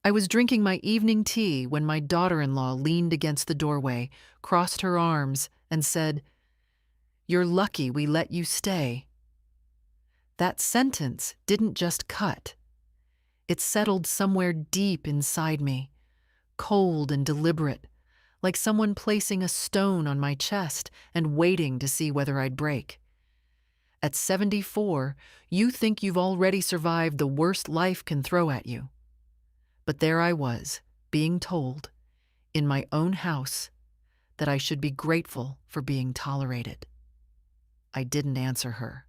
I was drinking my evening tea when my daughter-in-law leaned against the doorway, crossed her arms, and said, "You're lucky we let you stay." That sentence didn't just cut. It settled somewhere deep inside me, cold and deliberate, like someone placing a stone on my chest and waiting to see whether I'd break. At 74, you think you've already survived the worst life can throw at you. But there I was, being told, in my own house, that I should be grateful for being tolerated. I didn't answer her.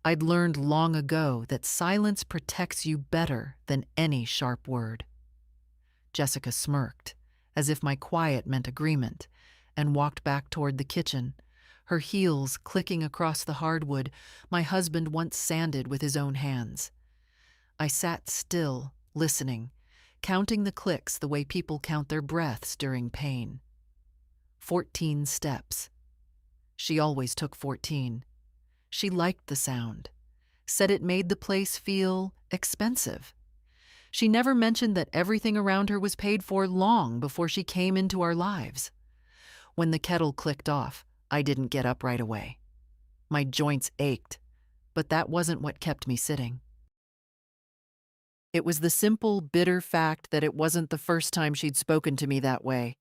I'd learned long ago that silence protects you better than any sharp word. Jessica smirked, as if my quiet meant agreement, and walked back toward the kitchen, her heels clicking across the hardwood my husband once sanded with his own hands. I sat still, listening, counting the clicks the way people count their breaths during pain. 14 steps. She always took 14. She liked the sound, said it made the place feel expensive. She never mentioned that everything around her was paid for long before she came into our lives. When the kettle clicked off, I didn't get up right away. My joints ached, but that wasn't what kept me sitting. It was the simple, bitter fact that it wasn't the first time she'd spoken to me that way.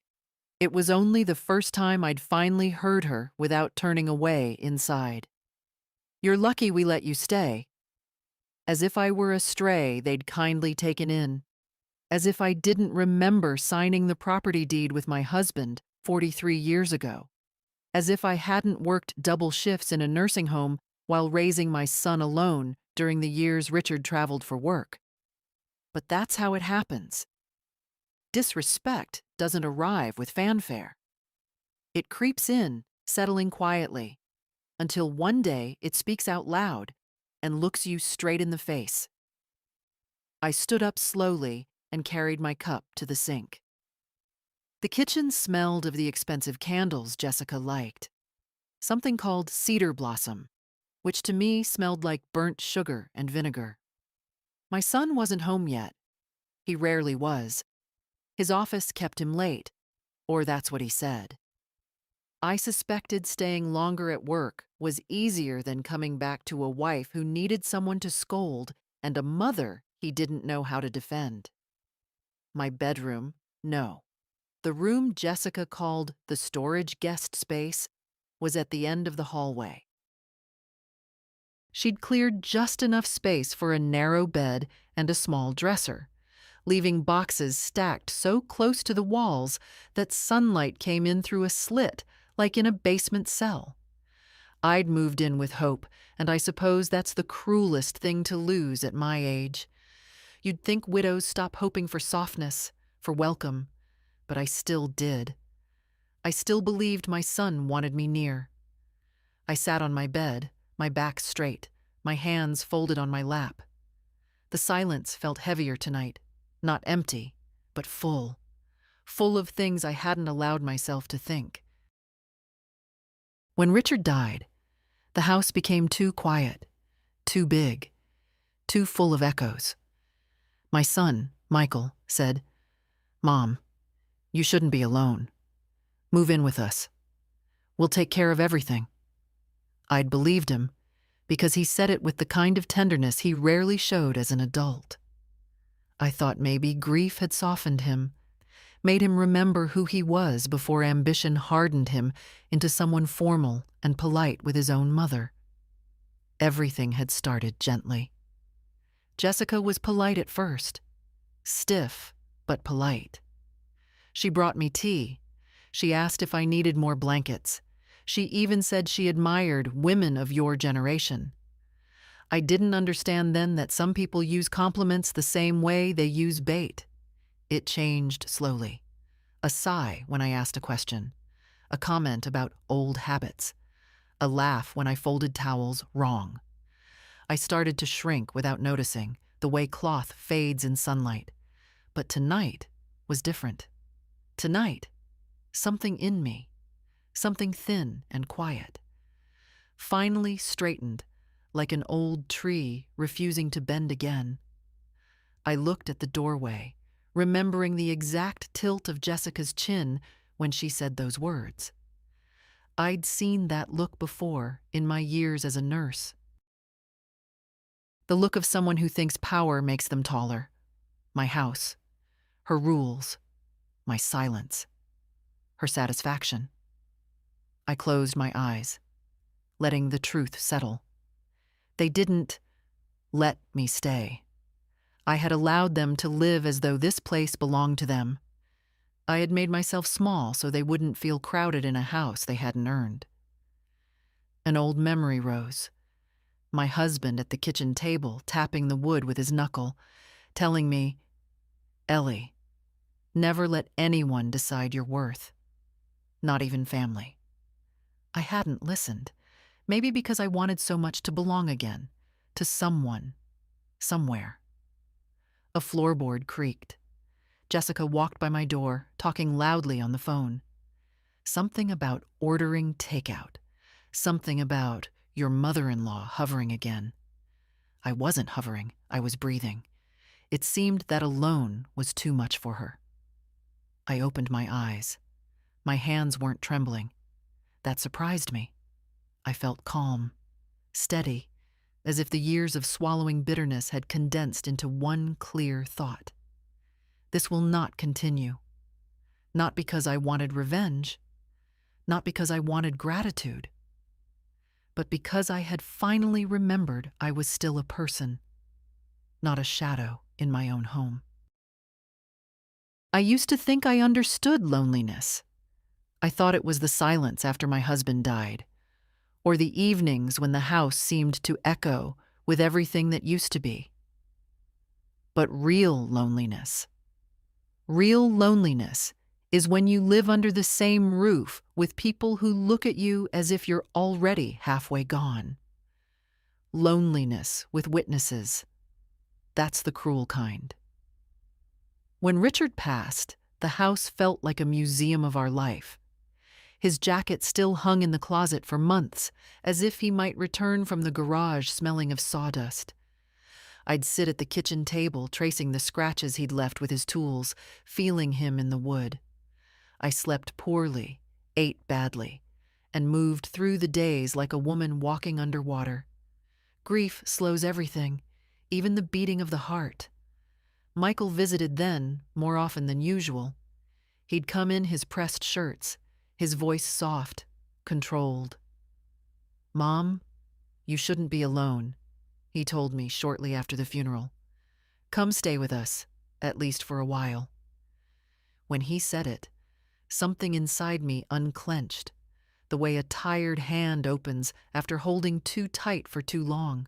It was only the first time I'd finally heard her without turning away inside. "You're lucky we let you stay." As if I were a stray they'd kindly taken in. As if I didn't remember signing the property deed with my husband 43 years ago. As if I hadn't worked double shifts in a nursing home while raising my son alone during the years Richard traveled for work. But that's how it happens. Disrespect doesn't arrive with fanfare. It creeps in, settling quietly, until one day it speaks out loud and looks you straight in the face. I stood up slowly and carried my cup to the sink. The kitchen smelled of the expensive candles Jessica liked, something called cedar blossom, which to me smelled like burnt sugar and vinegar. My son wasn't home yet. He rarely was. His office kept him late, or that's what he said. I suspected staying longer at work was easier than coming back to a wife who needed someone to scold and a mother he didn't know how to defend. My bedroom, no. The room Jessica called the storage guest space was at the end of the hallway. She'd cleared just enough space for a narrow bed and a small dresser, leaving boxes stacked so close to the walls that sunlight came in through a slit, like in a basement cell. I'd moved in with hope, and I suppose that's the cruelest thing to lose at my age. You'd think widows stop hoping for softness, for welcome, but I still did. I still believed my son wanted me near. I sat on my bed, my back straight, my hands folded on my lap. The silence felt heavier tonight, not empty, but full of things I hadn't allowed myself to think. When Richard died, the house became too quiet, too big, too full of echoes. My son, Michael, said, "Mom, you shouldn't be alone. Move in with us. We'll take care of everything." I'd believed him because he said it with the kind of tenderness he rarely showed as an adult. I thought maybe grief had softened him, made him remember who he was before ambition hardened him into someone formal and polite with his own mother. Everything had started gently. Jessica was polite at first, stiff but polite. She brought me tea. She asked if I needed more blankets. She even said she admired women of your generation. I didn't understand then that some people use compliments the same way they use bait. It changed slowly. A sigh when I asked a question, a comment about old habits, a laugh when I folded towels wrong. I started to shrink without noticing, the way cloth fades in sunlight. But tonight was different. Tonight, something in me, something thin and quiet, finally straightened like an old tree refusing to bend again. I looked at the doorway, remembering the exact tilt of Jessica's chin when she said those words. I'd seen that look before in my years as a nurse. The look of someone who thinks power makes them taller. My house, her rules, my silence, her satisfaction. I closed my eyes, letting the truth settle. They didn't let me stay. I had allowed them to live as though this place belonged to them. I had made myself small so they wouldn't feel crowded in a house they hadn't earned. An old memory rose. My husband at the kitchen table, tapping the wood with his knuckle, telling me, "Ellie, never let anyone decide your worth, not even family." I hadn't listened, maybe because I wanted so much to belong again, to someone, somewhere. A floorboard creaked. Jessica walked by my door, talking loudly on the phone. Something about ordering takeout. Something about your mother-in-law hovering again. I wasn't hovering, I was breathing. It seemed that alone was too much for her. I opened my eyes. My hands weren't trembling. That surprised me. I felt calm, steady, as if the years of swallowing bitterness had condensed into one clear thought. This will not continue. Not because I wanted revenge, not because I wanted gratitude, but because I had finally remembered I was still a person, not a shadow in my own home. I used to think I understood loneliness. I thought it was the silence after my husband died, or the evenings when the house seemed to echo with everything that used to be. But real loneliness is when you live under the same roof with people who look at you as if you're already halfway gone. Loneliness with witnesses. That's the cruel kind. When Richard passed, the house felt like a museum of our life. His jacket still hung in the closet for months, as if he might return from the garage smelling of sawdust. I'd sit at the kitchen table tracing the scratches he'd left with his tools, feeling him in the wood. I slept poorly, ate badly, and moved through the days like a woman walking underwater. Grief slows everything, even the beating of the heart. Michael visited then, more often than usual. He'd come in his pressed shirts, his voice soft, controlled. "Mom, you shouldn't be alone," he told me shortly after the funeral. "Come stay with us, at least for a while." When he said it, something inside me unclenched, the way a tired hand opens after holding too tight for too long.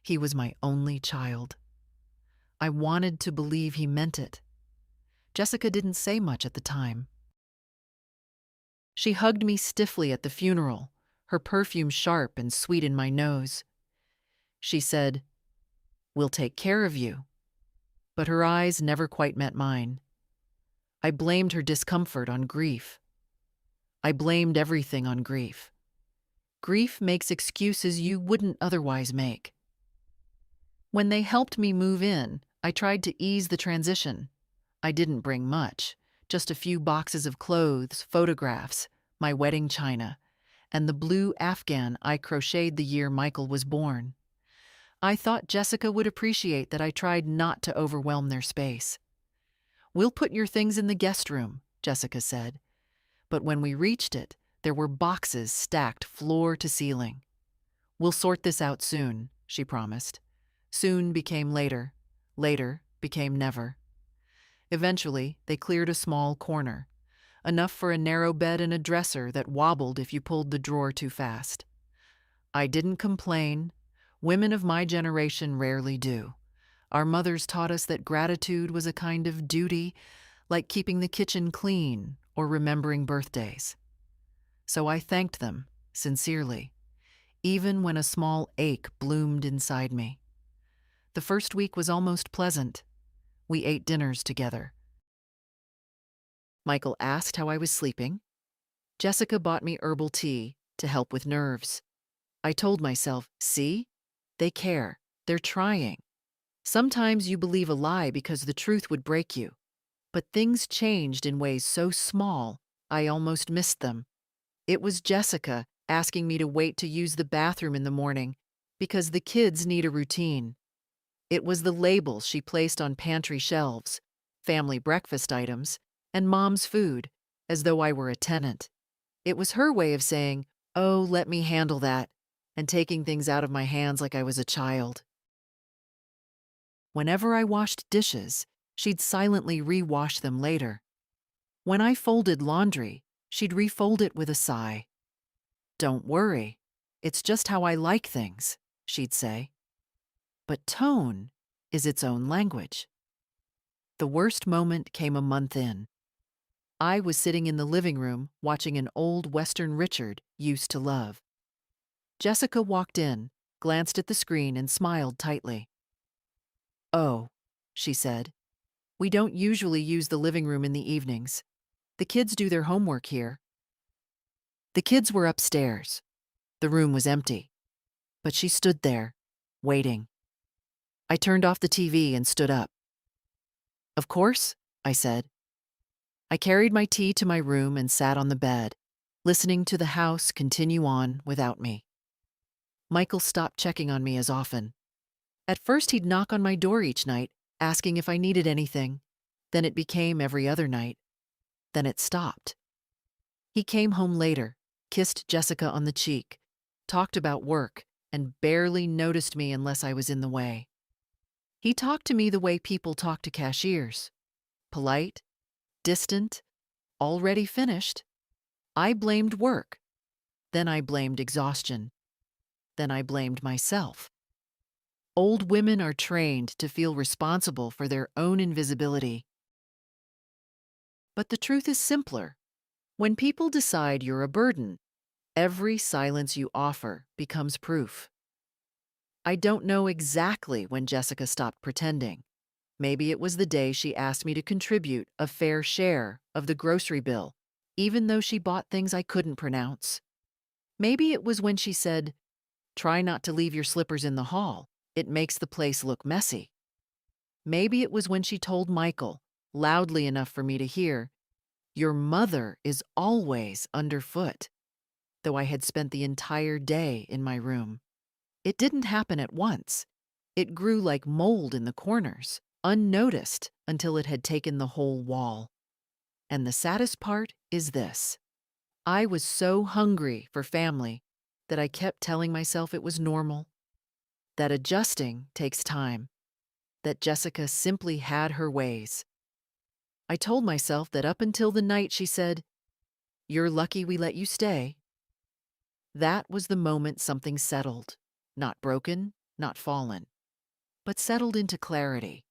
He was my only child. I wanted to believe he meant it. Jessica didn't say much at the time. She hugged me stiffly at the funeral, her perfume sharp and sweet in my nose. She said, "We'll take care of you." But her eyes never quite met mine. I blamed her discomfort on grief. I blamed everything on grief. Grief makes excuses you wouldn't otherwise make. When they helped me move in, I tried to ease the transition. I didn't bring much, just a few boxes of clothes, photographs, my wedding china, and the blue Afghan I crocheted the year Michael was born. I thought Jessica would appreciate that I tried not to overwhelm their space. "We'll put your things in the guest room," Jessica said. But when we reached it, there were boxes stacked floor to ceiling. "We'll sort this out soon," she promised. Soon became later. Later became never. Eventually, they cleared a small corner, enough for a narrow bed and a dresser that wobbled if you pulled the drawer too fast. I didn't complain. Women of my generation rarely do. Our mothers taught us that gratitude was a kind of duty, like keeping the kitchen clean or remembering birthdays. So I thanked them, sincerely, even when a small ache bloomed inside me. The first week was almost pleasant. We ate dinners together. Michael asked how I was sleeping. Jessica bought me herbal tea to help with nerves. I told myself, see? They care. They're trying. Sometimes you believe a lie because the truth would break you. But things changed in ways so small, I almost missed them. It was Jessica asking me to wait to use the bathroom in the morning because the kids need a routine. It was the labels she placed on pantry shelves, family breakfast items, and mom's food, as though I were a tenant. It was her way of saying, "Oh, let me handle that," and taking things out of my hands like I was a child. Whenever I washed dishes, she'd silently re-wash them later. When I folded laundry, she'd refold it with a sigh. "Don't worry, it's just how I like things," she'd say. But tone is its own language. The worst moment came a month in. I was sitting in the living room watching an old Western Richard used to love. Jessica walked in, glanced at the screen, and smiled tightly. "Oh," she said, "we don't usually use the living room in the evenings. The kids do their homework here." The kids were upstairs. The room was empty. But she stood there, waiting. I turned off the TV and stood up. "Of course," I said. I carried my tea to my room and sat on the bed, listening to the house continue on without me. Michael stopped checking on me as often. At first, he'd knock on my door each night, asking if I needed anything. Then it became every other night. Then it stopped. He came home later, kissed Jessica on the cheek, talked about work, and barely noticed me unless I was in the way. He talked to me the way people talk to cashiers. Polite, distant, already finished. I blamed work. Then I blamed exhaustion. Then I blamed myself. Old women are trained to feel responsible for their own invisibility. But the truth is simpler. When people decide you're a burden, every silence you offer becomes proof. I don't know exactly when Jessica stopped pretending. Maybe it was the day she asked me to contribute a fair share of the grocery bill, even though she bought things I couldn't pronounce. Maybe it was when she said, "Try not to leave your slippers in the hall. It makes the place look messy." Maybe it was when she told Michael, loudly enough for me to hear, "Your mother is always underfoot," though I had spent the entire day in my room. It didn't happen at once. It grew like mold in the corners, unnoticed until it had taken the whole wall. And the saddest part is this. I was so hungry for family that I kept telling myself it was normal, that adjusting takes time, that Jessica simply had her ways. I told myself that up until the night she said, "You're lucky we let you stay." That was the moment something settled. Not broken, not fallen, but settled into clarity.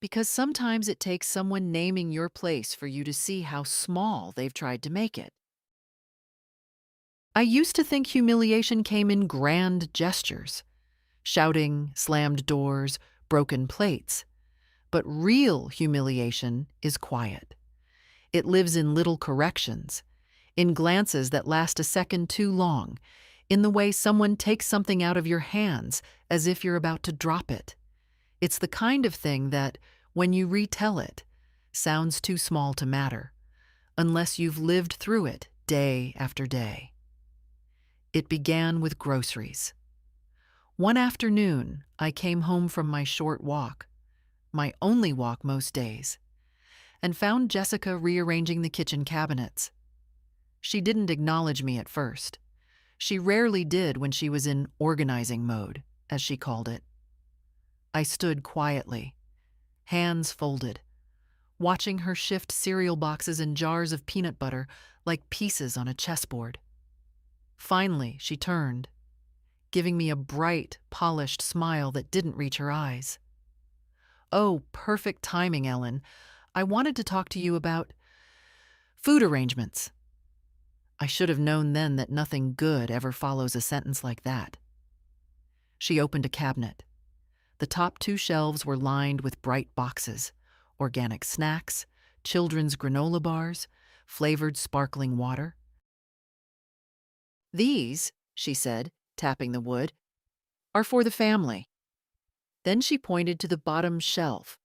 Because sometimes it takes someone naming your place for you to see how small they've tried to make it. I used to think humiliation came in grand gestures, shouting, slammed doors, broken plates. But real humiliation is quiet. It lives in little corrections, in glances that last a second too long, in the way someone takes something out of your hands as if you're about to drop it. It's the kind of thing that, when you retell it, sounds too small to matter, unless you've lived through it day after day. It began with groceries. One afternoon, I came home from my short walk, my only walk most days, and found Jessica rearranging the kitchen cabinets. She didn't acknowledge me at first. She rarely did when she was in organizing mode, as she called it. I stood quietly, hands folded, watching her shift cereal boxes and jars of peanut butter like pieces on a chessboard. Finally, she turned, giving me a bright, polished smile that didn't reach her eyes. "Oh, perfect timing, Ellen. I wanted to talk to you about food arrangements." I should have known then that nothing good ever follows a sentence like that. She opened a cabinet. The top two shelves were lined with bright boxes, organic snacks, children's granola bars, flavored sparkling water. "These," she said, tapping the wood, "are for the family." Then she pointed to the bottom shelf,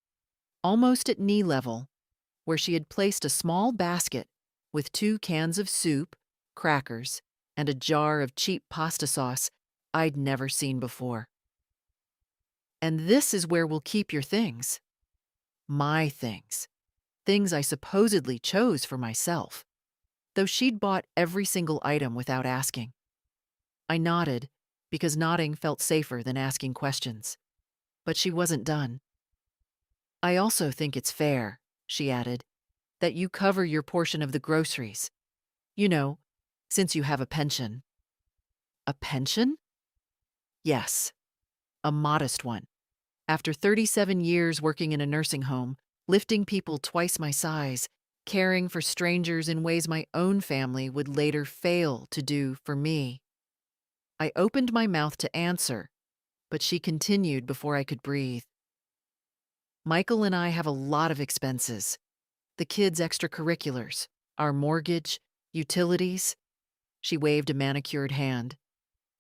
almost at knee level, where she had placed a small basket with 2 cans of soup, crackers, and a jar of cheap pasta sauce I'd never seen before. "And this is where we'll keep your things. My things. Things I supposedly chose for myself, though she'd bought every single item without asking." I nodded, because nodding felt safer than asking questions. But she wasn't done. "I also think it's fair," she added, "that you cover your portion of the groceries. You know, since you have a pension." "A pension?" "Yes, a modest one. After 37 years working in a nursing home, lifting people twice my size, caring for strangers in ways my own family would later fail to do for me." I opened my mouth to answer, but she continued before I could breathe. "Michael and I have a lot of expenses. The kids' extracurriculars, our mortgage, utilities." She waved a manicured hand.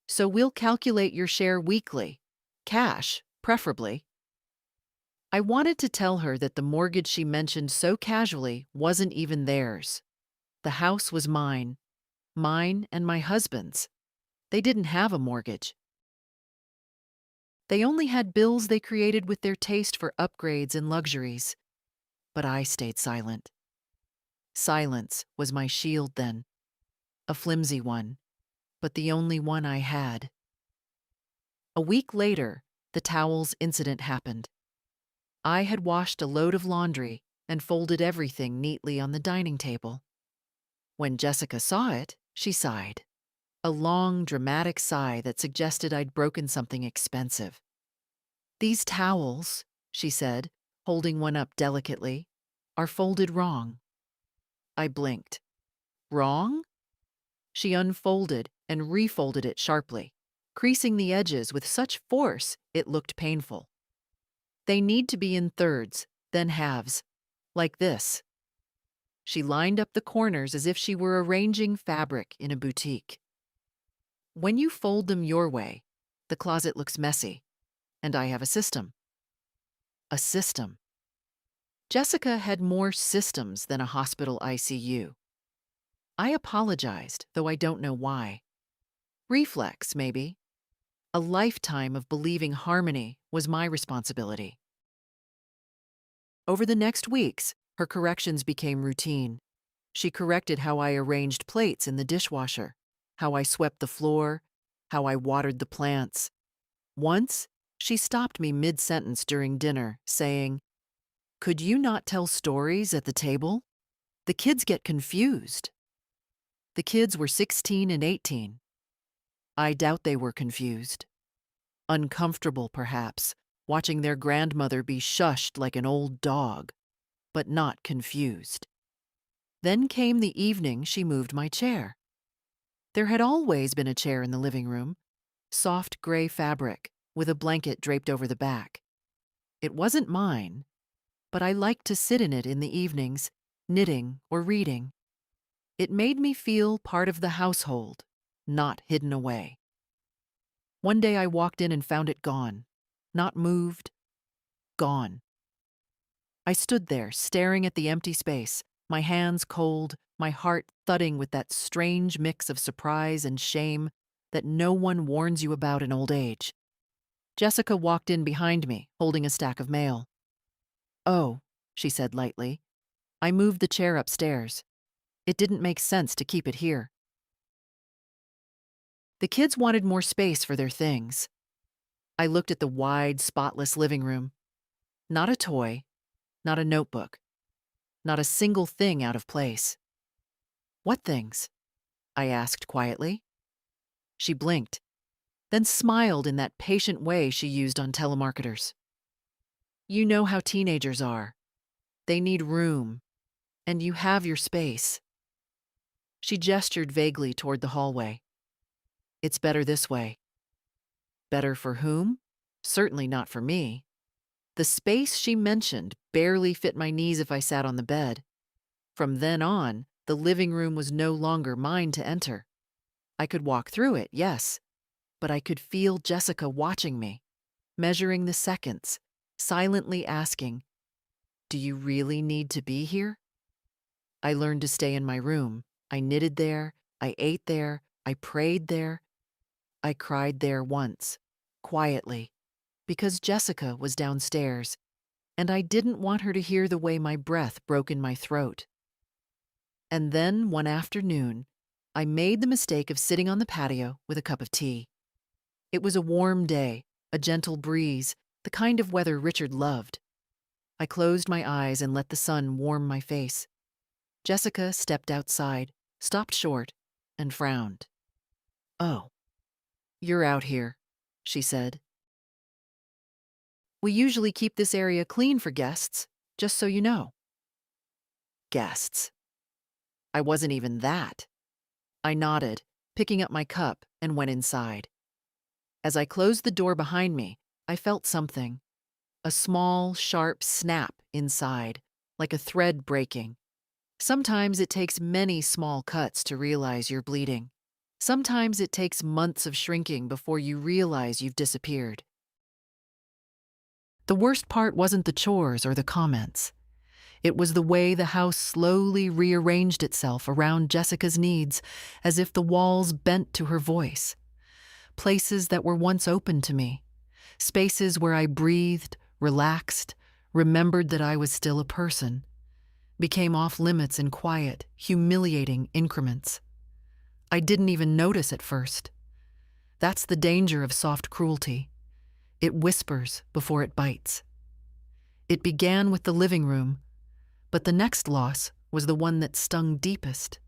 "So we'll calculate your share weekly. Cash, preferably." I wanted to tell her that the mortgage she mentioned so casually wasn't even theirs. The house was mine and my husband's. They didn't have a mortgage. They only had bills they created with their taste for upgrades and luxuries. But I stayed silent. Silence was my shield then. A flimsy one, but the only one I had. A week later, the towels incident happened. I had washed a load of laundry and folded everything neatly on the dining table. When Jessica saw it, she sighed. A long, dramatic sigh that suggested I'd broken something expensive. "These towels," she said, holding one up delicately, "are folded wrong." I blinked. "Wrong?" She unfolded and refolded it sharply, creasing the edges with such force it looked painful. "They need to be in thirds, then halves, like this." She lined up the corners as if she were arranging fabric in a boutique. "When you fold them your way, the closet looks messy, and I have a system." A system. Jessica had more systems than a hospital ICU. I apologized, though I don't know why. Reflex, maybe. A lifetime of believing harmony was my responsibility. Over the next weeks, her corrections became routine. She corrected how I arranged plates in the dishwasher, how I swept the floor, how I watered the plants. Once, she stopped me mid-sentence during dinner, saying, "Could you not tell stories at the table? The kids get confused." The kids were 16 and 18. I doubt they were confused. Uncomfortable, perhaps, watching their grandmother be shushed like an old dog, but not confused. Then came the evening she moved my chair. There had always been a chair in the living room, soft gray fabric with a blanket draped over the back. It wasn't mine, but I liked to sit in it in the evenings, knitting or reading. It made me feel part of the household, not hidden away. One day I walked in and found it gone. Not moved, gone. I stood there, staring at the empty space, my hands cold, my heart thudding with that strange mix of surprise and shame that no one warns you about in old age. Jessica walked in behind me, holding a stack of mail. "Oh," she said lightly. "I moved the chair upstairs. It didn't make sense to keep it here." The kids wanted more space for their things. I looked at the wide, spotless living room. Not a toy, not a notebook, not a single thing out of place. "What things?" I asked quietly. She blinked, then smiled in that patient way she used on telemarketers. "You know how teenagers are. They need room, and you have your space." She gestured vaguely toward the hallway. "It's better this way." Better for whom? Certainly not for me. The space she mentioned barely fit my knees if I sat on the bed. From then on, the living room was no longer mine to enter. I could walk through it, yes, but I could feel Jessica watching me. measuring the seconds, silently asking, "Do you really need to be here?" I learned to stay in my room. I knitted there, I ate there, I prayed there, I cried there once, quietly, because Jessica was downstairs, and I didn't want her to hear the way my breath broke in my throat. And then, one afternoon, I made the mistake of sitting on the patio with a cup of tea. It was a warm day, a gentle breeze, the kind of weather Richard loved. I closed my eyes and let the sun warm my face. Jessica stepped outside, stopped short, and frowned. "Oh, you're out here," she said. "We usually keep this area clean for guests, just so you know." Guests. I wasn't even that. I nodded, picking up my cup, and went inside. As I closed the door behind me, I felt something. A small, sharp snap inside, like a thread breaking. Sometimes it takes many small cuts to realize you're bleeding. Sometimes it takes months of shrinking before you realize you've disappeared. The worst part wasn't the chores or the comments. It was the way the house slowly rearranged itself around Jessica's needs, as if the walls bent to her voice. Places that were once open to me. Spaces where I breathed, relaxed, remembered that I was still a person, became off limits in quiet, humiliating increments. I didn't even notice at first. That's the danger of soft cruelty. It whispers before it bites. It began with the living room, but the next loss was the one that stung deepest: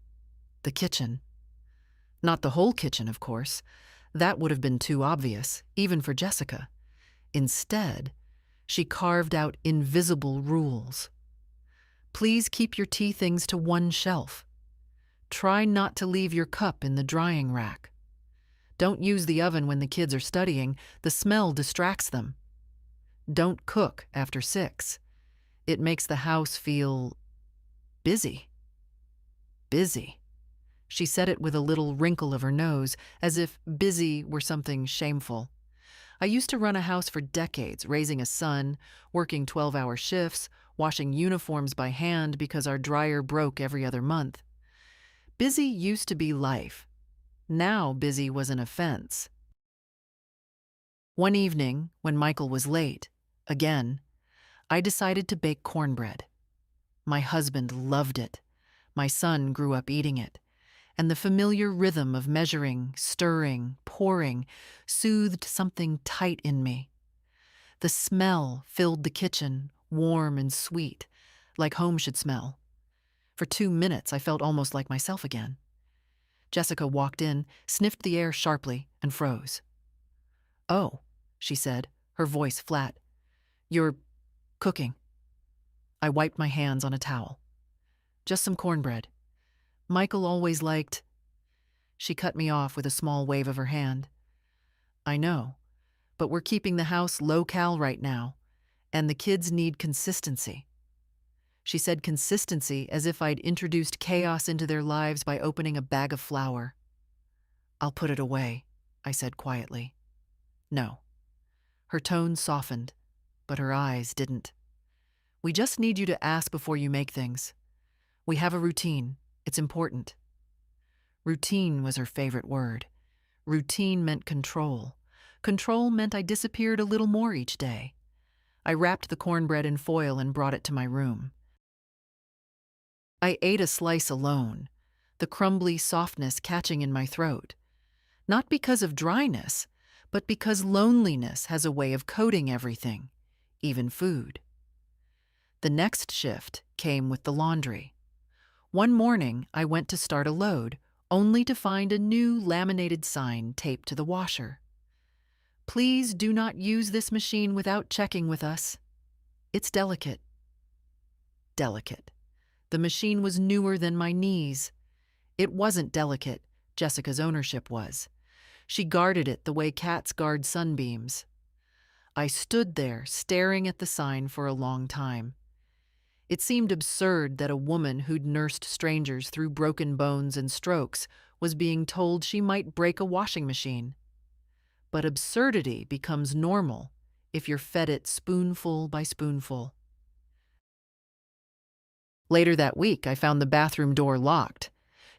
the kitchen. Not the whole kitchen, of course. That would have been too obvious, even for Jessica. Instead, she carved out invisible rules. Please keep your tea things to one shelf. Try not to leave your cup in the drying rack. Don't use the oven when the kids are studying. The smell distracts them. Don't cook after 6. It makes the house feel busy. Busy. She said it with a little wrinkle of her nose, as if busy were something shameful. I used to run a house for decades, raising a son, working 12-hour shifts, washing uniforms by hand because our dryer broke every other month. Busy used to be life. Now busy was an offense. One evening, when Michael was late, again, I decided to bake cornbread. My husband loved it. My son grew up eating it. And the familiar rhythm of measuring, stirring, pouring soothed something tight in me. The smell filled the kitchen, warm and sweet, like home should smell. For 2 minutes, I felt almost like myself again. Jessica walked in, sniffed the air sharply, and froze. "Oh," she said, her voice flat. "You're cooking." I wiped my hands on a towel. "Just some cornbread. Michael always liked—" She cut me off with a small wave of her hand. "I know, but we're keeping the house low-cal right now, and the kids need consistency." She said consistency as if I'd introduced chaos into their lives by opening a bag of flour. "I'll put it away," I said quietly. "No." Her tone softened, but her eyes didn't. "We just need you to ask before you make things. We have a routine. It's important." Routine was her favorite word. Routine meant control. Control meant I disappeared a little more each day. I wrapped the cornbread in foil and brought it to my room. I ate a slice alone, the crumbly softness catching in my throat. Not because of dryness, but because loneliness has a way of coating everything, even food. The next shift came with the laundry. One morning, I went to start a load, only to find a new laminated sign taped to the washer. "Please do not use this machine without checking with us. It's delicate." Delicate. The machine was newer than my knees. It wasn't delicate. Jessica's ownership was. She guarded it the way cats guard sunbeams. I stood there, staring at the sign for a long time. It seemed absurd that a woman who'd nursed strangers through broken bones and strokes was being told she might break a washing machine. But absurdity becomes normal if you're fed it spoonful by spoonful. Later that week, I found the bathroom door locked.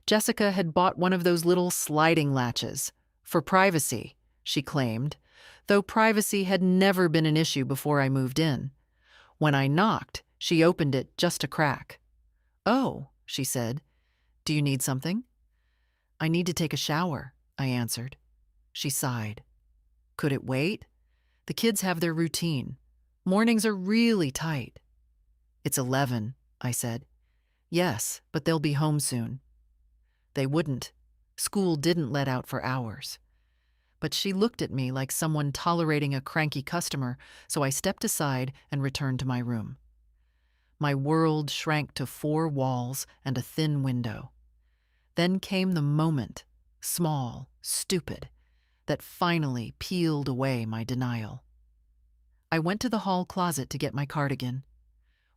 Jessica had bought one of those little sliding latches. For privacy, she claimed, though privacy had never been an issue before I moved in. When I knocked, she opened it just a crack. "Oh," she said, "do you need something?" "I need to take a shower," I answered. She sighed. "Could it wait? The kids have their routine. Mornings are really tight." "It's 11, I said. "Yes, but they'll be home soon." They wouldn't. School didn't let out for hours. But she looked at me like someone tolerating a cranky customer, so I stepped aside and returned to my room. My world shrank to 4 walls and a thin window. Then came the moment, small, stupid, that finally peeled away my denial. I went to the hall closet to get my cardigan.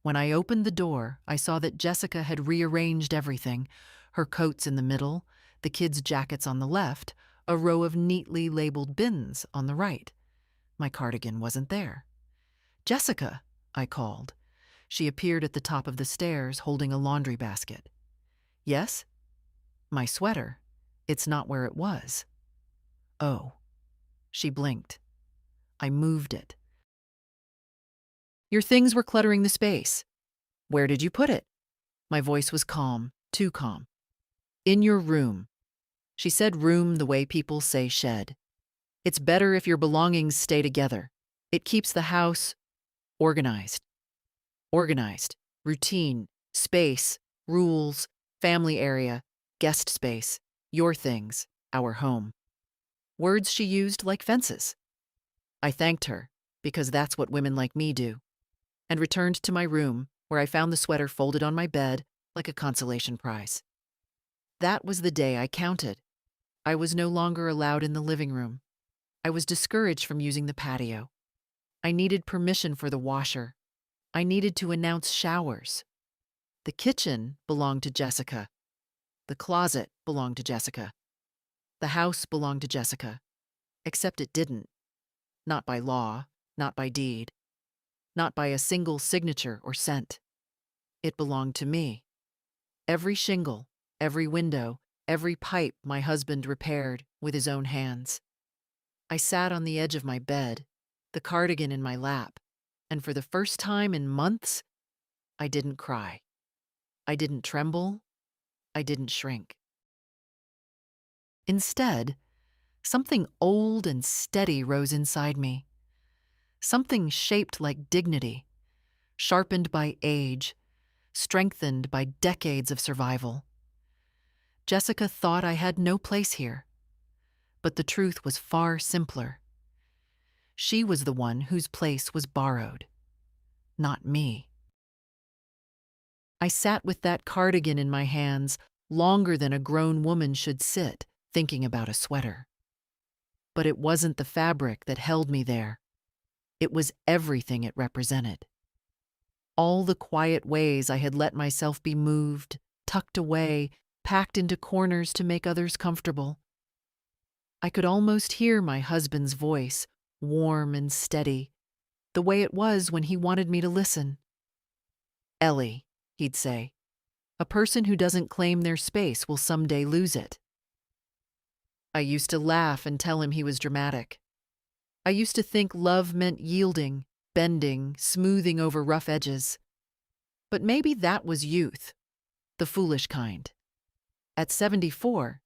When I opened the door, I saw that Jessica had rearranged everything, her coats in the middle, the kids' jackets on the left, a row of neatly labeled bins on the right. My cardigan wasn't there. "Jessica," I called. She appeared at the top of the stairs holding a laundry basket. "Yes?" "My sweater. It's not where it was." "Oh." She blinked. I moved it. "Your things were cluttering the space. Where did you put it?" My voice was calm, too calm. "In your room." She said room the way people say shed. "It's better if your belongings stay together. It keeps the house organized." Organized. Routine. Space. Rules. Family area. Guest space. Your things. Our home. Words she used like fences. I thanked her, because that's what women like me do, and returned to my room, where I found the sweater folded on my bed like a consolation prize. That was the day I counted. I was no longer allowed in the living room. I was discouraged from using the patio. I needed permission for the washer. I needed to announce showers. The kitchen belonged to Jessica. The closet belonged to Jessica. The house belonged to Jessica. Except it didn't. Not by law, not by deed, not by a single signature or cent. It belonged to me. Every shingle, every window, every pipe my husband repaired with his own hands. I sat on the edge of my bed, the cardigan in my lap, and for the first time in months, I didn't cry. I didn't tremble. I didn't shrink. Instead, something old and steady rose inside me. Something shaped like dignity, sharpened by age, strengthened by decades of survival. Jessica thought I had no place here, but the truth was far simpler. She was the one whose place was borrowed, not me. I sat with that cardigan in my hands longer than a grown woman should sit, thinking about a sweater. But it wasn't the fabric that held me there. It was everything it represented. All the quiet ways I had let myself be moved, tucked away, packed into corners to make others comfortable. I could almost hear my husband's voice, warm and steady, the way it was when he wanted me to listen. "Ellie," he'd say, "a person who doesn't claim their space will someday lose it." I used to laugh and tell him he was dramatic. I used to think love meant yielding, bending, smoothing over rough edges. But maybe that was youth, the foolish kind. At 74,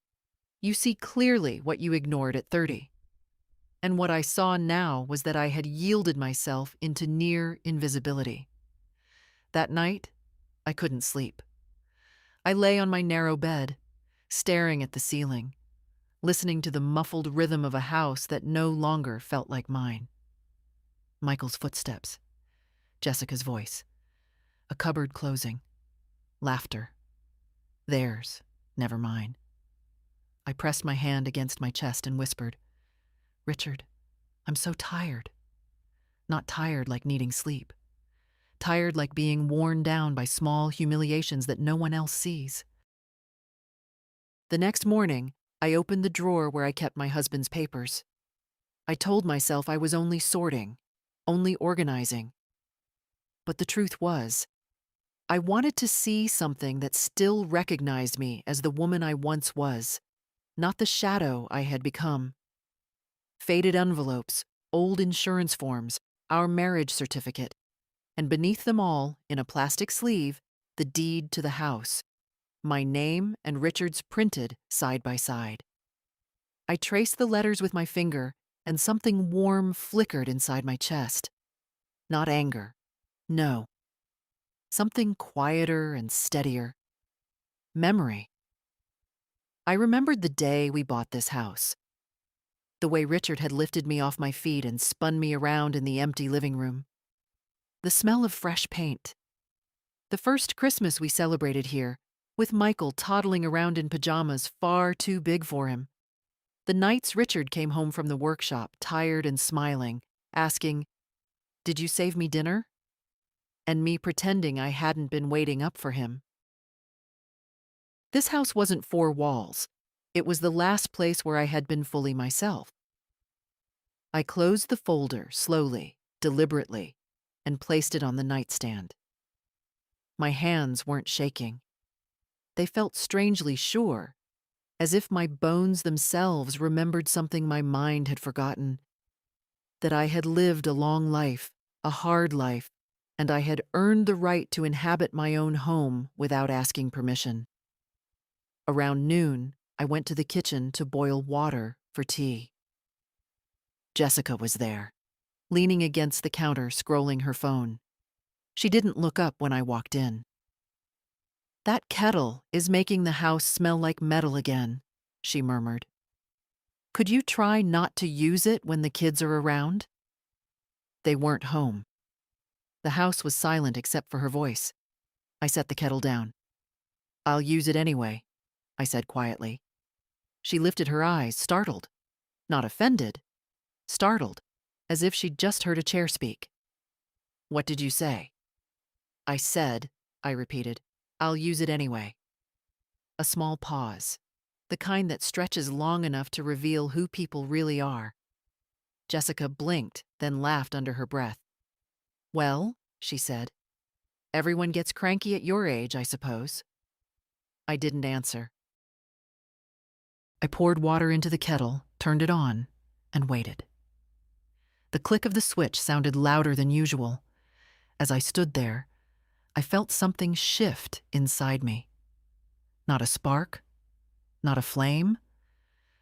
you see clearly what you ignored at 30. And what I saw now was that I had yielded myself into near invisibility. That night, I couldn't sleep. I lay on my narrow bed, staring at the ceiling, listening to the muffled rhythm of a house that no longer felt like mine. Michael's footsteps, Jessica's voice, a cupboard closing, laughter. Theirs, never mine. I pressed my hand against my chest and whispered, "Richard, I'm so tired." Not tired like needing sleep. Tired like being worn down by small humiliations that no one else sees. The next morning, I opened the drawer where I kept my husband's papers. I told myself I was only sorting, only organizing. But the truth was, I wanted to see something that still recognized me as the woman I once was, not the shadow I had become. Faded envelopes, old insurance forms, our marriage certificate, and beneath them all, in a plastic sleeve, the deed to the house, my name and Richard's printed side by side. I traced the letters with my finger, and something warm flickered inside my chest. Not anger. No. Something quieter and steadier. Memory. I remembered the day we bought this house. The way Richard had lifted me off my feet and spun me around in the empty living room. The smell of fresh paint. The first Christmas we celebrated here, with Michael toddling around in pajamas far too big for him. The nights Richard came home from the workshop, tired and smiling, asking, "Did you save me dinner?" And me pretending I hadn't been waiting up for him. This house wasn't four walls. It was the last place where I had been fully myself. I closed the folder slowly, deliberately, and placed it on the nightstand. My hands weren't shaking. They felt strangely sure, as if my bones themselves remembered something my mind had forgotten. That I had lived a long life, a hard life, and I had earned the right to inhabit my own home without asking permission. Around noon, I went to the kitchen to boil water for tea. Jessica was there, leaning against the counter, scrolling her phone. She didn't look up when I walked in. "That kettle is making the house smell like metal again," she murmured. "Could you try not to use it when the kids are around?" They weren't home. The house was silent except for her voice. I set the kettle down. "I'll use it anyway," I said quietly. She lifted her eyes, startled. Not offended, startled, as if she'd just heard a chair speak. "What did you say?" "I said," I repeated, "I'll use it anyway." A small pause, the kind that stretches long enough to reveal who people really are. Jessica blinked, then laughed under her breath. "Well," she said, "everyone gets cranky at your age, I suppose." I didn't answer. I poured water into the kettle, turned it on, and waited. The click of the switch sounded louder than usual. As I stood there, I felt something shift inside me. Not a spark, not a flame,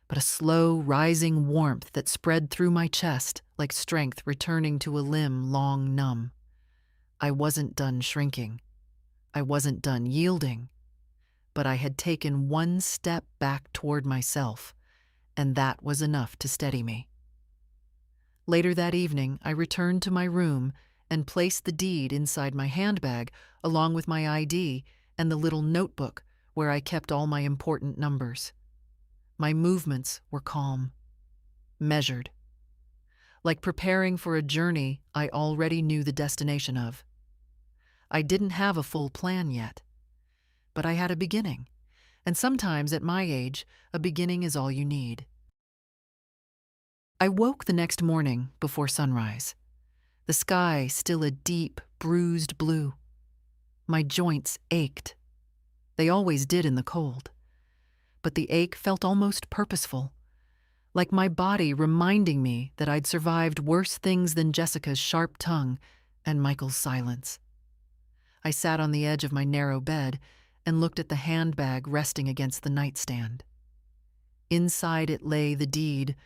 but a slow, rising warmth that spread through my chest like strength returning to a limb long numb. I wasn't done shrinking. I wasn't done yielding. But I had taken one step back toward myself, and that was enough to steady me. Later that evening, I returned to my room and placed the deed inside my handbag, along with my ID and the little notebook where I kept all my important numbers. My movements were calm, measured, like preparing for a journey I already knew the destination of. I didn't have a full plan yet, but I had a beginning, and sometimes at my age, a beginning is all you need. I woke the next morning before sunrise, the sky still a deep, bruised blue. My joints ached. They always did in the cold. But the ache felt almost purposeful, like my body reminding me that I'd survived worse things than Jessica's sharp tongue and Michael's silence. I sat on the edge of my narrow bed and looked at the handbag resting against the nightstand. Inside it lay the deed,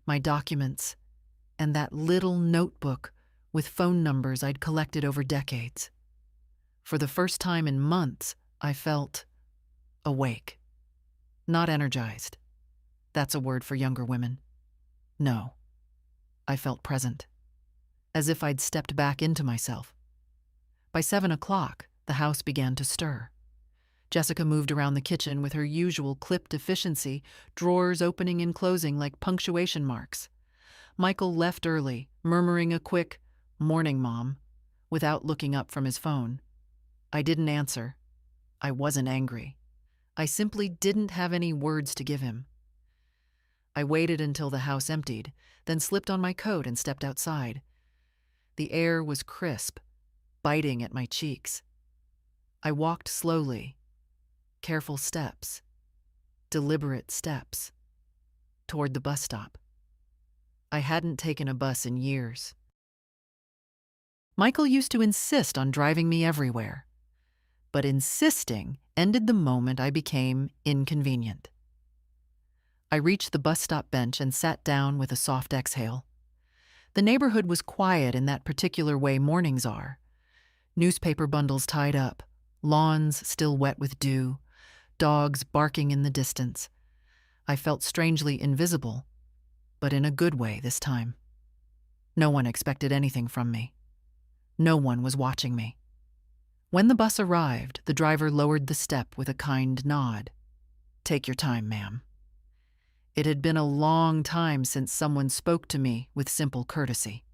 my documents, and that little notebook with phone numbers I'd collected over decades. For the first time in months, I felt awake. Not energized. That's a word for younger women. No. I felt present, as if I'd stepped back into myself. By 7 o'clock, the house began to stir. Jessica moved around the kitchen with her usual clipped efficiency, drawers opening and closing like punctuation marks. Michael left early, murmuring a quick, "Morning, Mom," without looking up from his phone. I didn't answer. I wasn't angry. I simply didn't have any words to give him. I waited until the house emptied, then slipped on my coat and stepped outside. The air was crisp, biting at my cheeks. I walked slowly, careful steps, deliberate steps, toward the bus stop. I hadn't taken a bus in years. Michael used to insist on driving me everywhere, but insisting ended the moment I became inconvenient. I reached the bus stop bench and sat down with a soft exhale. The neighborhood was quiet in that particular way mornings are. Newspaper bundles tied up, lawns still wet with dew, dogs barking in the distance. I felt strangely invisible, but in a good way this time. No one expected anything from me. No one was watching me. When the bus arrived, the driver lowered the step with a kind nod. "Take your time, ma'am." It had been a long time since someone spoke to me with simple courtesy.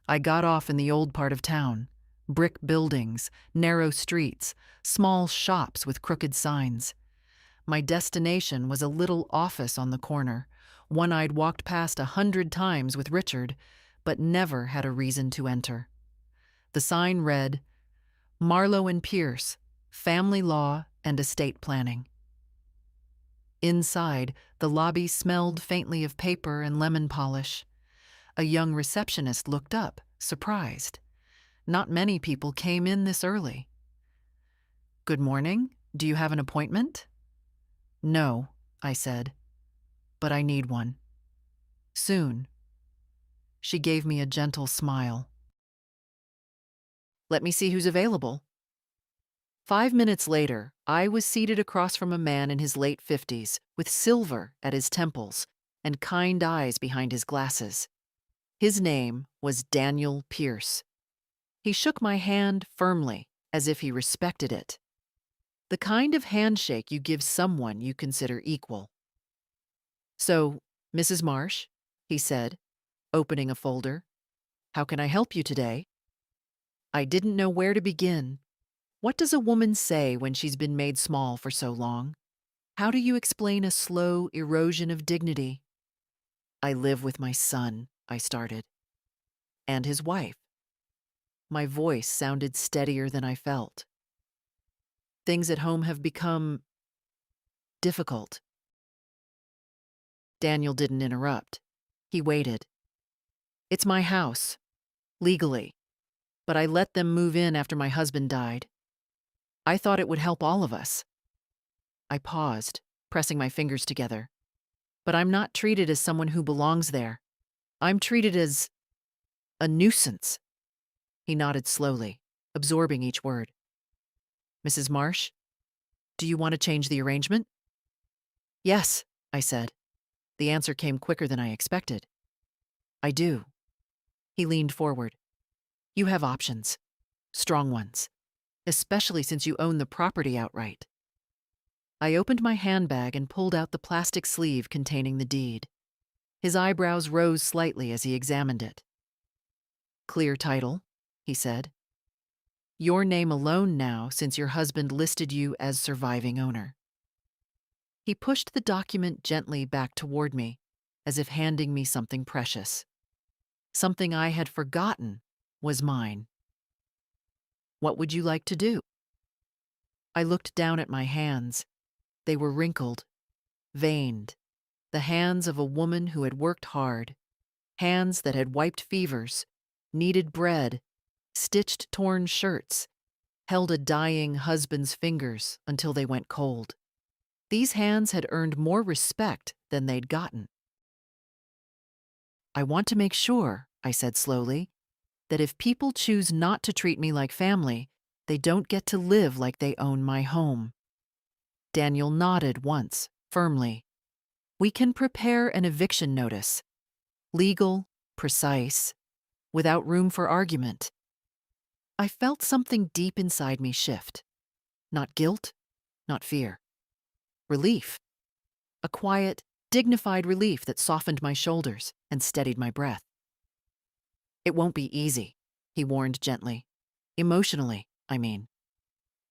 I got off in the old part of town. Brick buildings, narrow streets, small shops with crooked signs. My destination was a little office on the corner, one I'd walked past 100 times with Richard, but never had a reason to enter. The sign read, "Marlowe and Pierce, Family Law and Estate Planning." Inside, the lobby smelled faintly of paper and lemon polish. A young receptionist looked up, surprised. Not many people came in this early. "Good morning. Do you have an appointment?" "No," I said, "but I need one. Soon." She gave me a gentle smile. "Let me see who's available." 5 minutes later, I was seated across from a man in his late 50s with silver at his temples and kind eyes behind his glasses. His name was Daniel Pierce. He shook my hand firmly, as if he respected it. The kind of handshake you give someone you consider equal. "So, Mrs. Marsh," he said, opening a folder, "how can I help you today?" I didn't know where to begin. What does a woman say when she's been made small for so long? How do you explain a slow erosion of dignity? "I live with my son," I started. "And his wife." My voice sounded steadier than I felt. "Things at home have become difficult." Daniel didn't interrupt. He waited. "It's my house, legally, but I let them move in after my husband died. I thought it would help all of us." I paused, pressing my fingers together. "But I'm not treated as someone who belongs there. I'm treated as a nuisance." He nodded slowly, absorbing each word. "Mrs. Marsh, do you want to change the arrangement?" "Yes," I said. The answer came quicker than I expected. "I do." He leaned forward. "You have options. Strong ones. Especially since you own the property outright." I opened my handbag and pulled out the plastic sleeve containing the deed. His eyebrows rose slightly as he examined it. "Clear title," he said. "Your name alone now since your husband listed you as surviving owner." He pushed the document gently back toward me, as if handing me something precious. Something I had forgotten was mine. "What would you like to do?" I looked down at my hands. They were wrinkled, veined, the hands of a woman who had worked hard, hands that had wiped fevers, kneaded bread, stitched torn shirts, held a dying husband's fingers until they went cold. These hands had earned more respect than they'd gotten. "I want to make sure," I said slowly, "that if people choose not to treat me like family, they don't get to live like they own my home." Daniel nodded once, firmly. "We can prepare an eviction notice. Legal, precise, without room for argument." I felt something deep inside me shift. Not guilt, not fear. Relief. A quiet, dignified relief that softened my shoulders and steadied my breath. "It won't be easy," he warned gently. "Emotionally, I mean."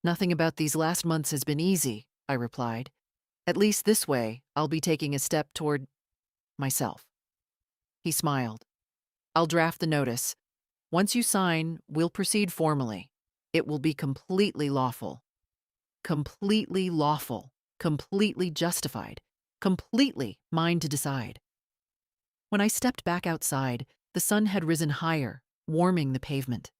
"Nothing about these last months has been easy," I replied. "At least this way, I'll be taking a step toward myself." He smiled. "I'll draft the notice. Once you sign, we'll proceed formally. It will be completely lawful. Completely lawful. Completely justified. Completely mine to decide. When I stepped back outside, the sun had risen higher, warming the pavement.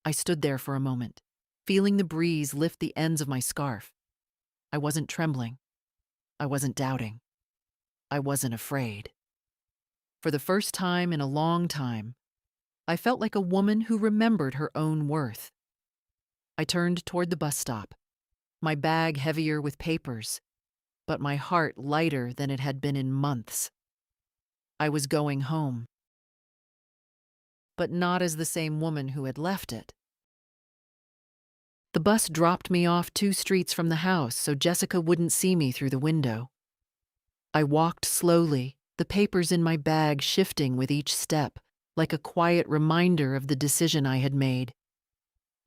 I stood there for a moment, feeling the breeze lift the ends of my scarf. I wasn't trembling. I wasn't doubting. I wasn't afraid. For the first time in a long time, I felt like a woman who remembered her own worth. I turned toward the bus stop, my bag heavier with papers, but my heart lighter than it had been in months. I was going home, but not as the same woman who had left it. The bus dropped me off 2 streets from the house so Jessica wouldn't see me through the window. I walked slowly, the papers in my bag shifting with each step, like a quiet reminder of the decision I had made.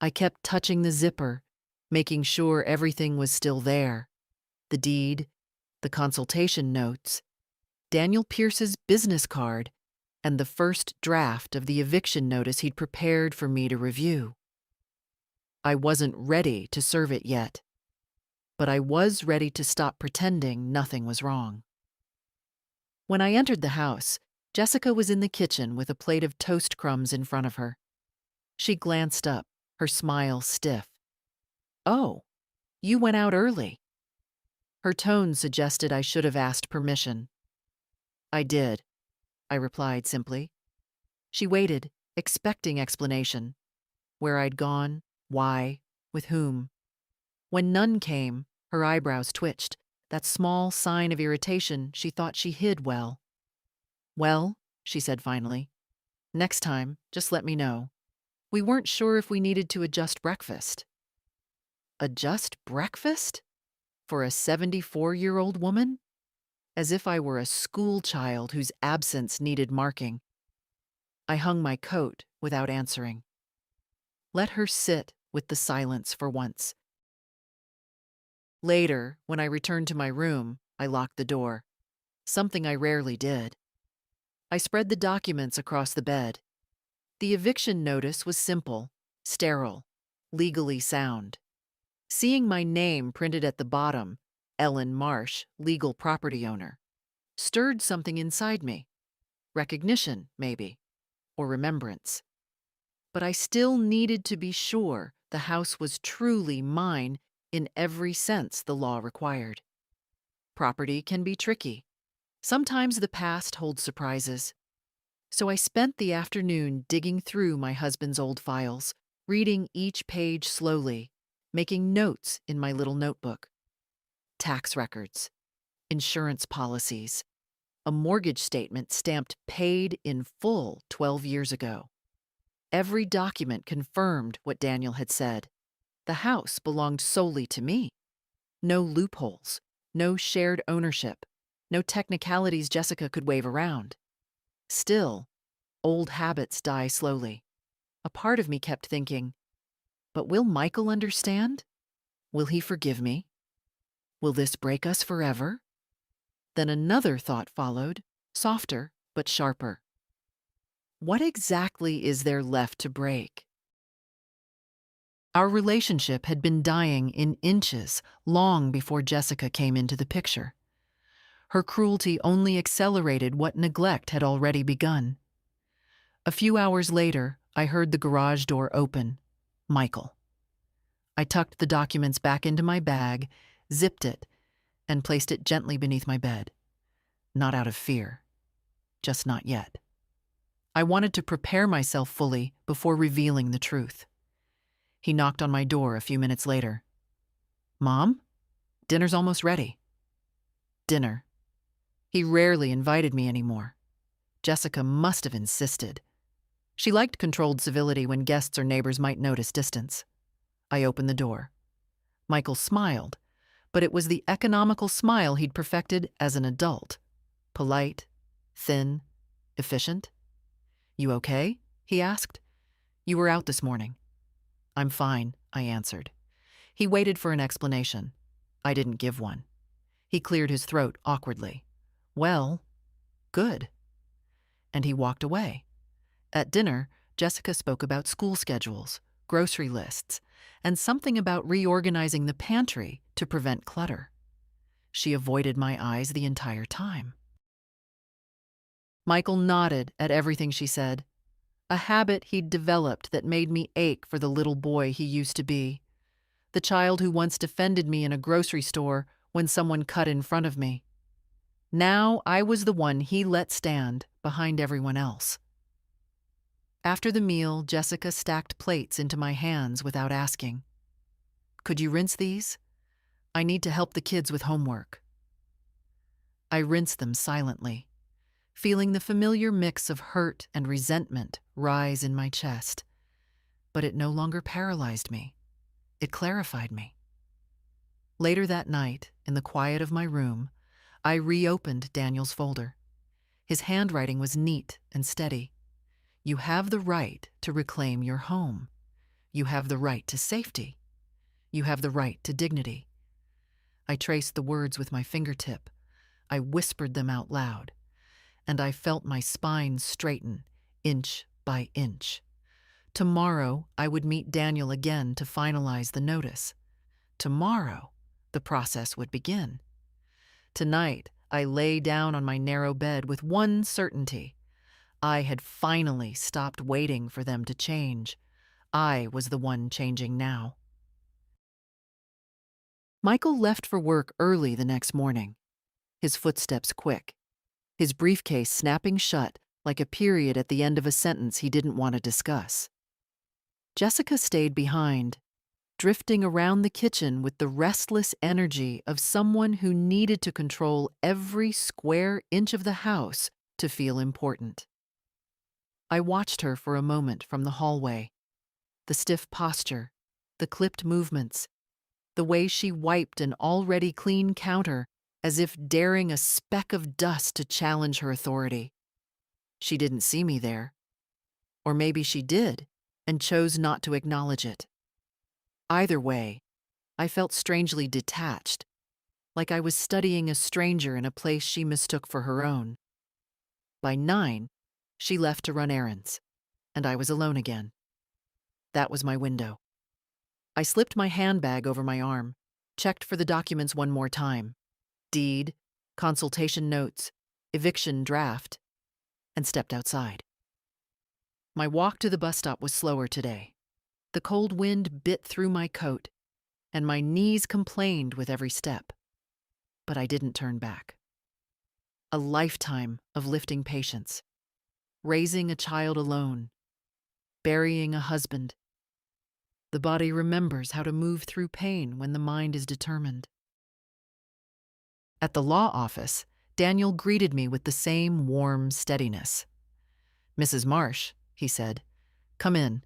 I kept touching the zipper, making sure everything was still there. The deed, the consultation notes, Daniel Pierce's business card, and the first draft of the eviction notice he'd prepared for me to review. I wasn't ready to serve it yet, but I was ready to stop pretending nothing was wrong. When I entered the house, Jessica was in the kitchen with a plate of toast crumbs in front of her. She glanced up, her smile stiff. "Oh, you went out early." Her tone suggested I should have asked permission. "I did," I replied simply. She waited, expecting explanation. Where I'd gone, why, with whom. When none came, her eyebrows twitched, that small sign of irritation she thought she hid well. "Well," she said finally, "next time, just let me know. We weren't sure if we needed to adjust breakfast." Adjust breakfast? For a 74-year-old woman? As if I were a school child whose absence needed marking. I hung my coat without answering. Let her sit with the silence for once. Later, when I returned to my room, I locked the door, something I rarely did. I spread the documents across the bed. The eviction notice was simple, sterile, legally sound. Seeing my name printed at the bottom, Ellen Marsh, legal property owner, stirred something inside me. Recognition, maybe, or remembrance. But I still needed to be sure the house was truly mine in every sense the law required. Property can be tricky. Sometimes the past holds surprises. So I spent the afternoon digging through my husband's old files, reading each page slowly, making notes in my little notebook. Tax records, insurance policies, a mortgage statement stamped paid in full 12 years ago. Every document confirmed what Daniel had said. The house belonged solely to me. No loopholes, no shared ownership, no technicalities Jessica could wave around. Still, old habits die slowly. A part of me kept thinking, but will Michael understand? Will he forgive me? Will this break us forever? Then another thought followed, softer but sharper. What exactly is there left to break? Our relationship had been dying in inches long before Jessica came into the picture. Her cruelty only accelerated what neglect had already begun. A few hours later, I heard the garage door open. Michael. I tucked the documents back into my bag, zipped it, and placed it gently beneath my bed. Not out of fear. Just not yet. I wanted to prepare myself fully before revealing the truth. He knocked on my door a few minutes later. "Mom? Dinner's almost ready." Dinner. He rarely invited me anymore. Jessica must have insisted. She liked controlled civility when guests or neighbors might notice distance. I opened the door. Michael smiled, but it was the economical smile he'd perfected as an adult. Polite, thin, efficient. "You okay?" he asked. "You were out this morning." "I'm fine," I answered. He waited for an explanation. I didn't give one. He cleared his throat awkwardly. "Well, good." And he walked away. At dinner, Jessica spoke about school schedules, grocery lists, and something about reorganizing the pantry to prevent clutter. She avoided my eyes the entire time. Michael nodded at everything she said, a habit he'd developed that made me ache for the little boy he used to be, the child who once defended me in a grocery store when someone cut in front of me. Now I was the one he let stand behind everyone else. After the meal, Jessica stacked plates into my hands without asking. "Could you rinse these? I need to help the kids with homework." I rinsed them silently, feeling the familiar mix of hurt and resentment rise in my chest. But it no longer paralyzed me. It clarified me. Later that night, in the quiet of my room, I reopened Daniel's folder. His handwriting was neat and steady. "You have the right to reclaim your home. You have the right to safety. You have the right to dignity." I traced the words with my fingertip. I whispered them out loud, and I felt my spine straighten, inch by inch. Tomorrow, I would meet Daniel again to finalize the notice. Tomorrow, the process would begin. Tonight, I lay down on my narrow bed with one certainty. I had finally stopped waiting for them to change. I was the one changing now. Michael left for work early the next morning, his footsteps quick, his briefcase snapping shut like a period at the end of a sentence he didn't want to discuss. Jessica stayed behind, drifting around the kitchen with the restless energy of someone who needed to control every square inch of the house to feel important. I watched her for a moment from the hallway, the stiff posture, the clipped movements, the way she wiped an already clean counter as if daring a speck of dust to challenge her authority. She didn't see me there. Or maybe she did and chose not to acknowledge it. Either way, I felt strangely detached, like I was studying a stranger in a place she mistook for her own. By 9, she left to run errands, and I was alone again. That was my window. I slipped my handbag over my arm, checked for the documents one more time: deed, consultation notes, eviction draft, and stepped outside. My walk to the bus stop was slower today. The cold wind bit through my coat, and my knees complained with every step. But I didn't turn back. A lifetime of lifting patience, raising a child alone, burying a husband. The body remembers how to move through pain when the mind is determined. At the law office, Daniel greeted me with the same warm steadiness. "Mrs. Marsh," he said, "come in.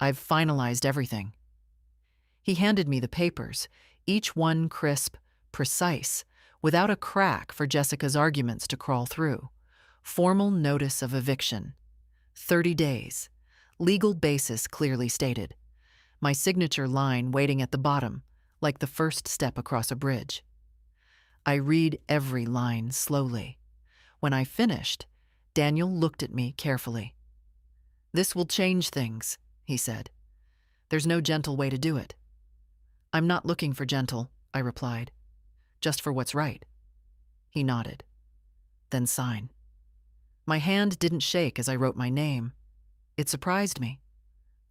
I've finalized everything." He handed me the papers, each one crisp, precise, without a crack for Jessica's arguments to crawl through. Formal notice of eviction. 30 days. Legal basis clearly stated. My signature line waiting at the bottom, like the first step across a bridge. I read every line slowly. When I finished, Daniel looked at me carefully. "This will change things," he said. "There's no gentle way to do it." "I'm not looking for gentle," I replied. "Just for what's right." He nodded. "Then sign." My hand didn't shake as I wrote my name. It surprised me.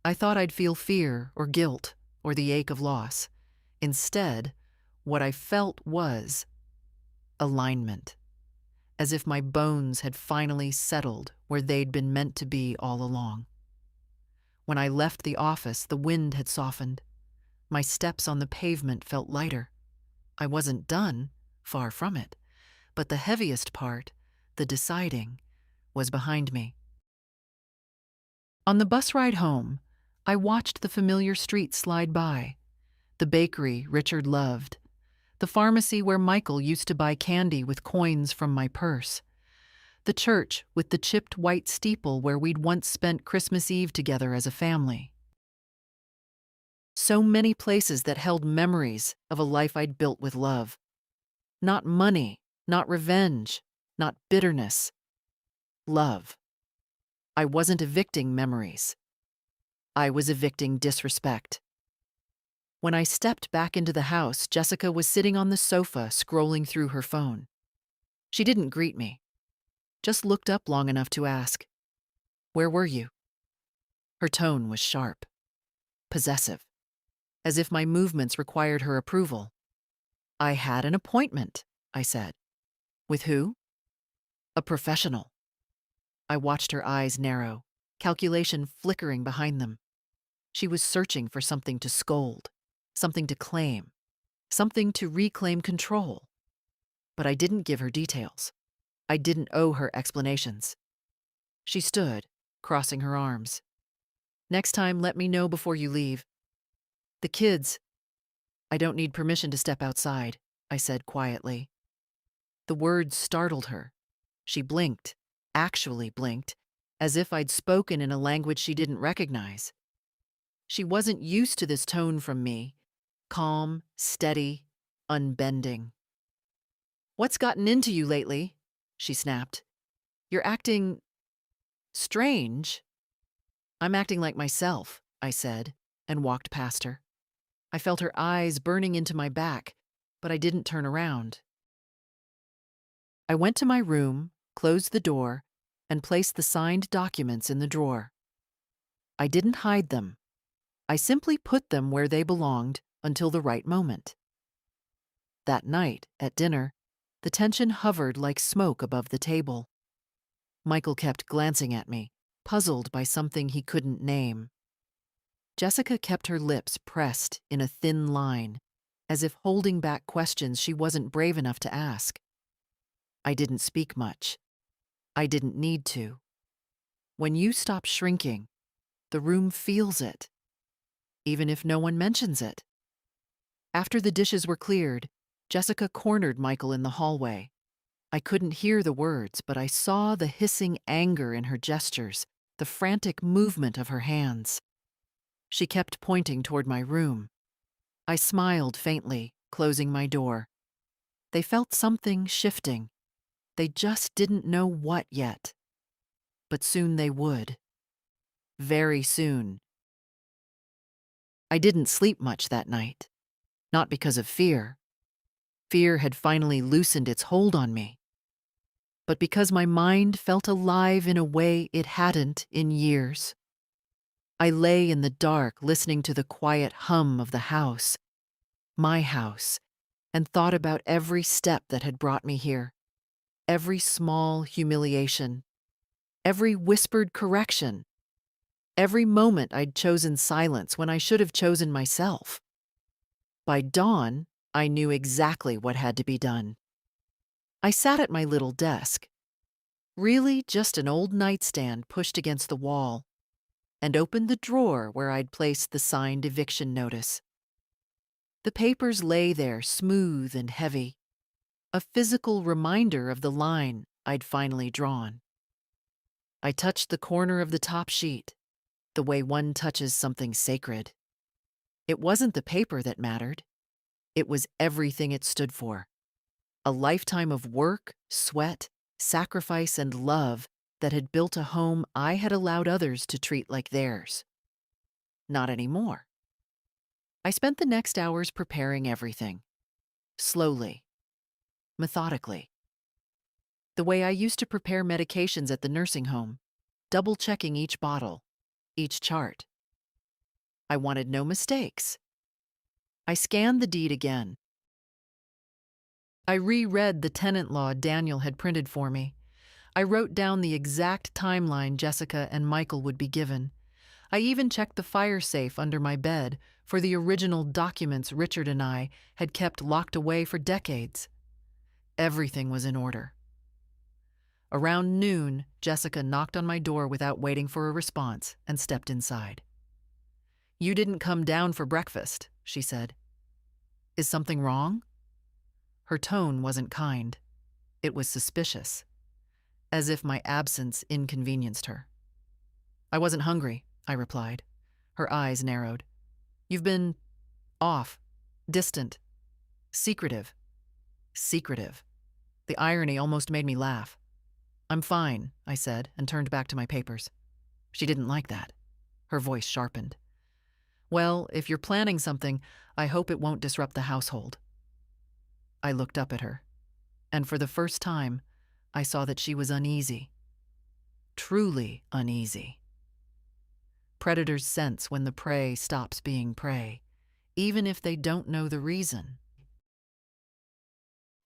I thought I'd feel fear or guilt or the ache of loss. Instead, what I felt was alignment, as if my bones had finally settled where they'd been meant to be all along. When I left the office, the wind had softened. My steps on the pavement felt lighter. I wasn't done, far from it, but the heaviest part, the deciding, was behind me. On the bus ride home, I watched the familiar streets slide by. The bakery Richard loved. The pharmacy where Michael used to buy candy with coins from my purse. The church with the chipped white steeple where we'd once spent Christmas Eve together as a family. So many places that held memories of a life I'd built with love. Not money, not revenge, not bitterness. Love. I wasn't evicting memories. I was evicting disrespect. When I stepped back into the house, Jessica was sitting on the sofa scrolling through her phone. She didn't greet me, just looked up long enough to ask, "Where were you?" Her tone was sharp, possessive, as if my movements required her approval. "I had an appointment," I said. "With who?" "A professional." I watched her eyes narrow, calculation flickering behind them. She was searching for something to scold, something to claim, something to reclaim control. But I didn't give her details. I didn't owe her explanations. She stood, crossing her arms. "Next time, let me know before you leave. The kids—" "I don't need permission to step outside," I said quietly. The words startled her. She blinked, actually blinked, as if I'd spoken in a language she didn't recognize. She wasn't used to this tone from me, calm, steady, unbending. "What's gotten into you lately?" she snapped. "You're acting strange." "I'm acting like myself," I said, and walked past her. I felt her eyes burning into my back, but I didn't turn around. I went to my room, closed the door, and placed the signed documents in the drawer. I didn't hide them. I simply put them where they belonged until the right moment. That night, at dinner, the tension hovered like smoke above the table. Michael kept glancing at me, puzzled by something he couldn't name. Jessica kept her lips pressed in a thin line, as if holding back questions she wasn't brave enough to ask. I didn't speak much. I didn't need to. When you stop shrinking, the room feels it, even if no one mentions it. After the dishes were cleared, Jessica cornered Michael in the hallway. I couldn't hear the words, but I saw the hissing anger in her gestures, the frantic movement of her hands. She kept pointing toward my room. I smiled faintly, closing my door. They felt something shifting. They just didn't know what yet. But soon they would. Very soon. I didn't sleep much that night. Not because of fear. Fear had finally loosened its hold on me. But because my mind felt alive in a way it hadn't in years. I lay in the dark listening to the quiet hum of the house, my house, and thought about every step that had brought me here. Every small humiliation. Every whispered correction. Every moment I'd chosen silence when I should have chosen myself. By dawn, I knew exactly what had to be done. I sat at my little desk, really just an old nightstand pushed against the wall, and opened the drawer where I'd placed the signed eviction notice. The papers lay there smooth and heavy, a physical reminder of the line I'd finally drawn. I touched the corner of the top sheet, the way one touches something sacred. It wasn't the paper that mattered. It was everything it stood for. A lifetime of work, sweat, sacrifice, and love that had built a home I had allowed others to treat like theirs. Not anymore. I spent the next hours preparing everything. Slowly. Methodically. The way I used to prepare medications at the nursing home, double-checking each bottle, each chart. I wanted no mistakes. I scanned the deed again. I reread the tenant law Daniel had printed for me. I wrote down the exact timeline Jessica and Michael would be given. I even checked the fire safe under my bed for the original documents Richard and I had kept locked away for decades. Everything was in order. Around noon, Jessica knocked on my door without waiting for a response and stepped inside. "You didn't come down for breakfast," she said. "Is something wrong?" Her tone wasn't kind. It was suspicious, as if my absence inconvenienced her. "I wasn't hungry," I replied. Her eyes narrowed. "You've been off, distant, secretive." Secretive. The irony almost made me laugh. "I'm fine," I said, and turned back to my papers. She didn't like that. Her voice sharpened. Well, if you're planning something, I hope it won't disrupt the household. I looked up at her, and for the first time, I saw that she was uneasy. Truly uneasy. Predators sense when the prey stops being prey, even if they don't know the reason.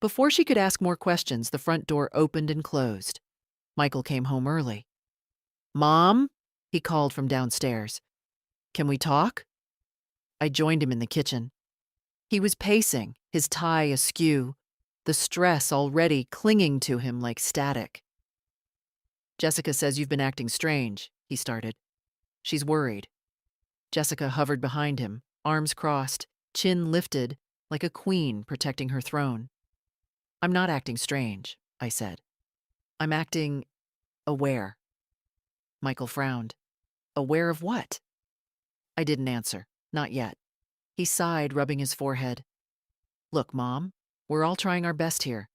Before she could ask more questions, the front door opened and closed. Michael came home early. "Mom?" he called from downstairs. "Can we talk?" I joined him in the kitchen. He was pacing, his tie askew, the stress already clinging to him like static. "Jessica says you've been acting strange," he started. "She's worried." Jessica hovered behind him, arms crossed, chin lifted, like a queen protecting her throne. "I'm not acting strange," I said. "I'm acting aware." Michael frowned. "Aware of what?" I didn't answer. Not yet. He sighed, rubbing his forehead. "Look, Mom, we're all trying our best here.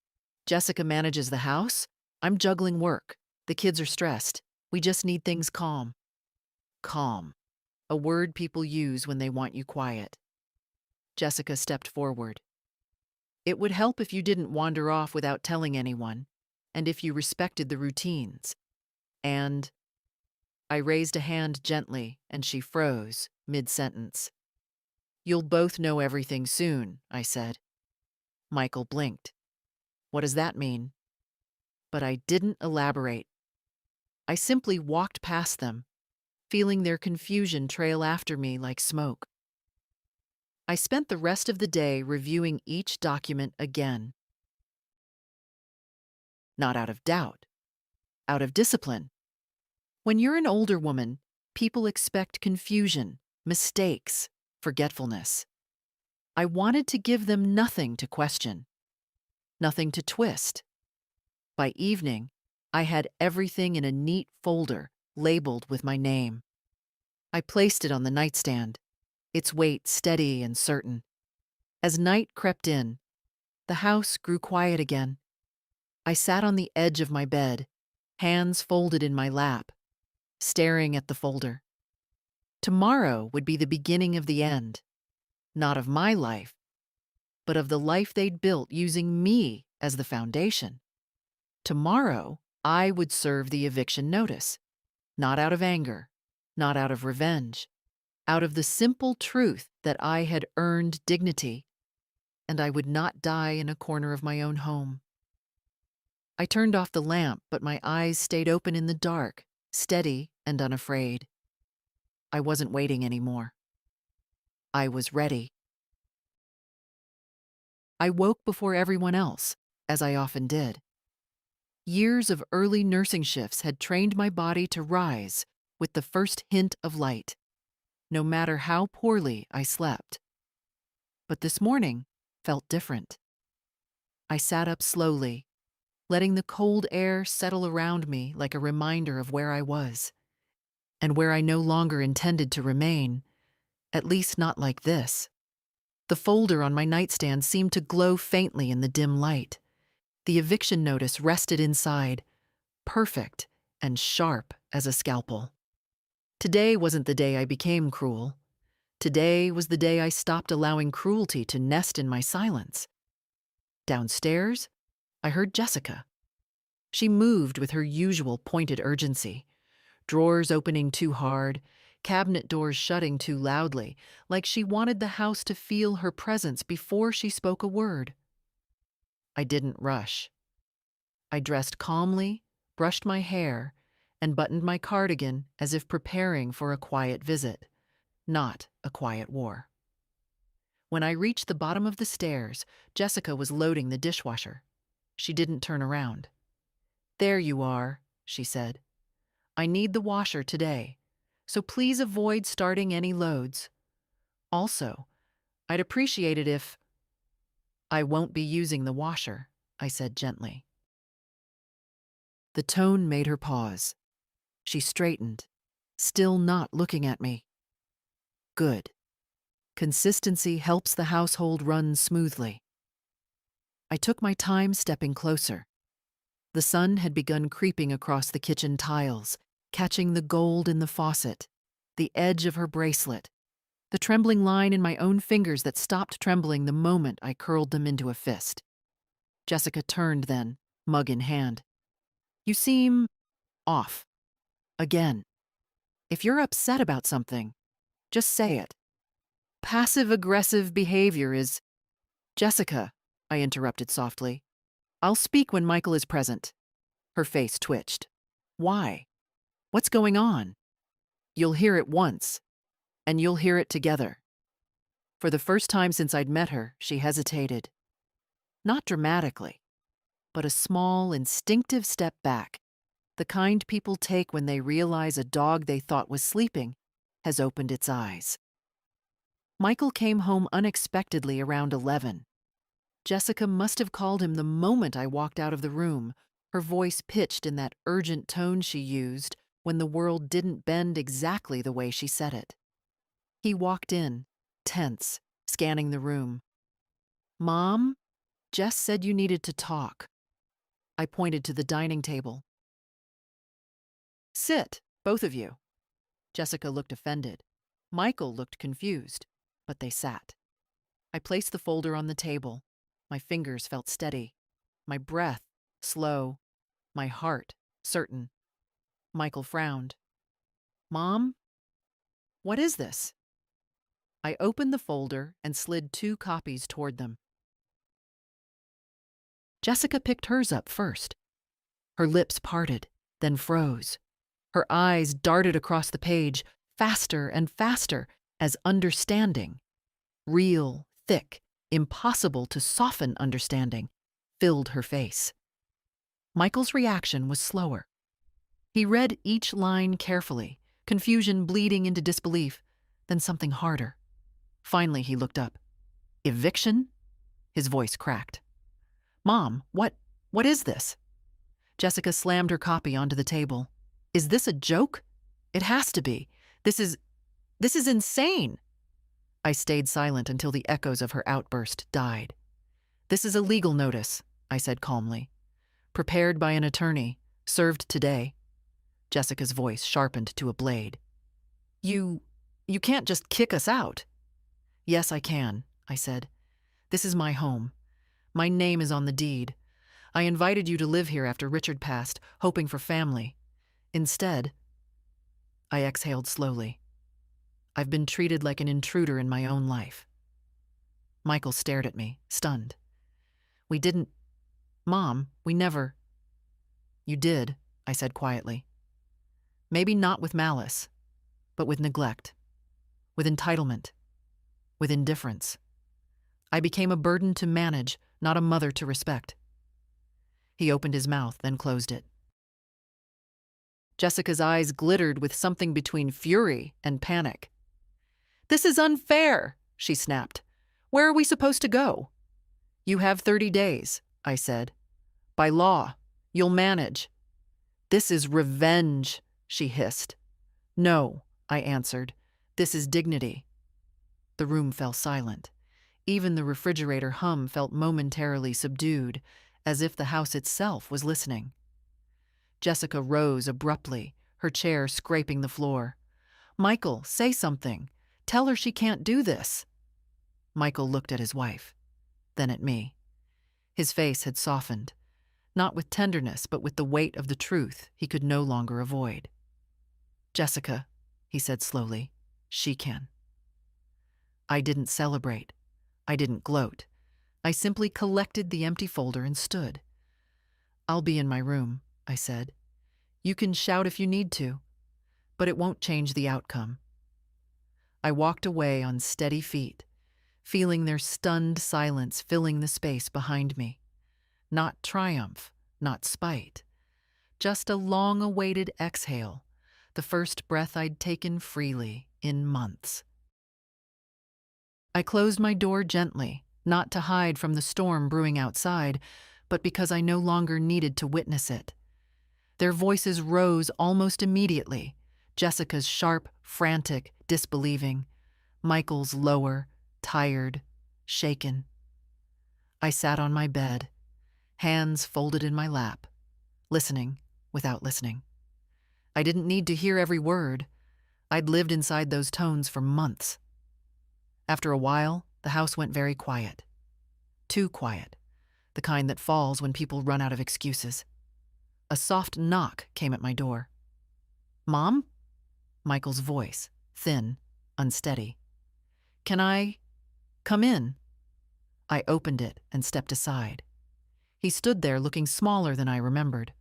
Jessica manages the house. I'm juggling work. The kids are stressed. We just need things calm." Calm. A word people use when they want you quiet. Jessica stepped forward. "It would help if you didn't wander off without telling anyone, and if you respected the routines. And—" I raised a hand gently, and she froze, mid-sentence. "You'll both know everything soon," I said. Michael blinked. "What does that mean?" But I didn't elaborate. I simply walked past them, feeling their confusion trail after me like smoke. I spent the rest of the day reviewing each document again. Not out of doubt, out of discipline. When you're an older woman, people expect confusion, mistakes, forgetfulness. I wanted to give them nothing to question, nothing to twist. By evening, I had everything in a neat folder labeled with my name. I placed it on the nightstand, its weight steady and certain. As night crept in, the house grew quiet again. I sat on the edge of my bed, hands folded in my lap, staring at the folder. Tomorrow would be the beginning of the end, not of my life, but of the life they'd built using me as the foundation. Tomorrow, I would serve the eviction notice, not out of anger, not out of revenge, out of the simple truth that I had earned dignity, and I would not die in a corner of my own home. I turned off the lamp, but my eyes stayed open in the dark, steady and unafraid. I wasn't waiting anymore. I was ready. I woke before everyone else, as I often did. Years of early nursing shifts had trained my body to rise with the first hint of light, no matter how poorly I slept. But this morning felt different. I sat up slowly, letting the cold air settle around me like a reminder of where I was, and where I no longer intended to remain, at least not like this. The folder on my nightstand seemed to glow faintly in the dim light. The eviction notice rested inside, perfect and sharp as a scalpel. Today wasn't the day I became cruel. Today was the day I stopped allowing cruelty to nest in my silence. Downstairs, I heard Jessica. She moved with her usual pointed urgency, drawers opening too hard, cabinet doors shutting too loudly, like she wanted the house to feel her presence before she spoke a word. I didn't rush. I dressed calmly, brushed my hair, and buttoned my cardigan as if preparing for a quiet visit, not a quiet war. When I reached the bottom of the stairs, Jessica was loading the dishwasher. She didn't turn around. "There you are," she said. "I need the washer today, so please avoid starting any loads. Also, I'd appreciate it if—" "I won't be using the washer," I said gently. The tone made her pause. She straightened, still not looking at me. Good. Consistency helps the household run smoothly. I took my time stepping closer. The sun had begun creeping across the kitchen tiles, catching the gold in the faucet, the edge of her bracelet, the trembling line in my own fingers that stopped trembling the moment I curled them into a fist. Jessica turned then, mug in hand. You seem off. Again. If you're upset about something, just say it. Passive-aggressive behavior is— Jessica, I interrupted softly. I'll speak when Michael is present. Her face twitched. Why? What's going on? You'll hear it once, and you'll hear it together. For the first time since I'd met her, she hesitated. Not dramatically, but a small, instinctive step back, the kind people take when they realize a dog they thought was sleeping has opened its eyes. Michael came home unexpectedly around 11. Jessica must have called him the moment I walked out of the room, her voice pitched in that urgent tone she used when the world didn't bend exactly the way she said it. He walked in, tense, scanning the room. Mom, Jess said you needed to talk. I pointed to the dining table. Sit, both of you. Jessica looked offended. Michael looked confused, but they sat. I placed the folder on the table. My fingers felt steady. My breath slow. My heart certain. Michael frowned. Mom? What is this? I opened the folder and slid 2 copies toward them. Jessica picked hers up first. Her lips parted, then froze. Her eyes darted across the page, faster and faster, as understanding, real, thick, impossible to soften understanding, filled her face. Michael's reaction was slower. He read each line carefully, confusion bleeding into disbelief, then something harder. Finally, he looked up. Eviction? His voice cracked. Mom, what is this? Jessica slammed her copy onto the table. Is this a joke? It has to be. This is insane. I stayed silent until the echoes of her outburst died. This is a legal notice, I said calmly. Prepared by an attorney, served today. Jessica's voice sharpened to a blade. You can't just kick us out. Yes, I can, I said. This is my home. My name is on the deed. I invited you to live here after Richard passed, hoping for family. Instead, I exhaled slowly. I've been treated like an intruder in my own life. Michael stared at me, stunned. Mom, we never. You did, I said quietly. Maybe not with malice, but with neglect, with entitlement, with indifference. I became a burden to manage, not a mother to respect. He opened his mouth, then closed it. Jessica's eyes glittered with something between fury and panic. This is unfair, she snapped. Where are we supposed to go? You have 30 days, I said. By law, you'll manage. This is revenge, she hissed. No, I answered. This is dignity. The room fell silent. Even the refrigerator hum felt momentarily subdued, as if the house itself was listening. Jessica rose abruptly, her chair scraping the floor. Michael, say something. Tell her she can't do this. Michael looked at his wife, then at me. His face had softened, not with tenderness, but with the weight of the truth he could no longer avoid. Jessica, he said slowly, she can. I didn't celebrate. I didn't gloat. I simply collected the empty folder and stood. I'll be in my room, I said. You can shout if you need to, but it won't change the outcome. I walked away on steady feet, feeling their stunned silence filling the space behind me. Not triumph, not spite. Just a long-awaited exhale, the first breath I'd taken freely in months. I closed my door gently, not to hide from the storm brewing outside, but because I no longer needed to witness it. Their voices rose almost immediately, Jessica's sharp, frantic, disbelieving, Michael's lower, tired, shaken. I sat on my bed, hands folded in my lap, listening without listening. I didn't need to hear every word. I'd lived inside those tones for months. After a while, the house went very quiet. Too quiet. The kind that falls when people run out of excuses. A soft knock came at my door. "Mom?" Michael's voice, thin, unsteady. "Can I come in?" I opened it and stepped aside. He stood there looking smaller than I remembered.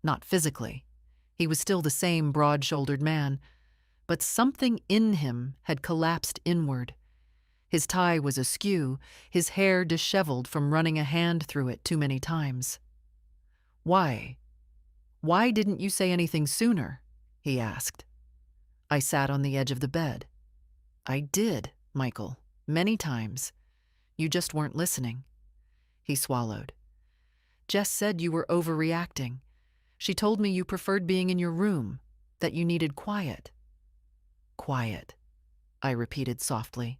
Not physically. He was still the same broad-shouldered man, but something in him had collapsed inward. His tie was askew, his hair disheveled from running a hand through it too many times. "Why? Why didn't you say anything sooner?" he asked. I sat on the edge of the bed. "I did, Michael, many times. You just weren't listening." He swallowed. "Jess said you were overreacting. She told me you preferred being in your room, that you needed quiet." "Quiet," I repeated softly.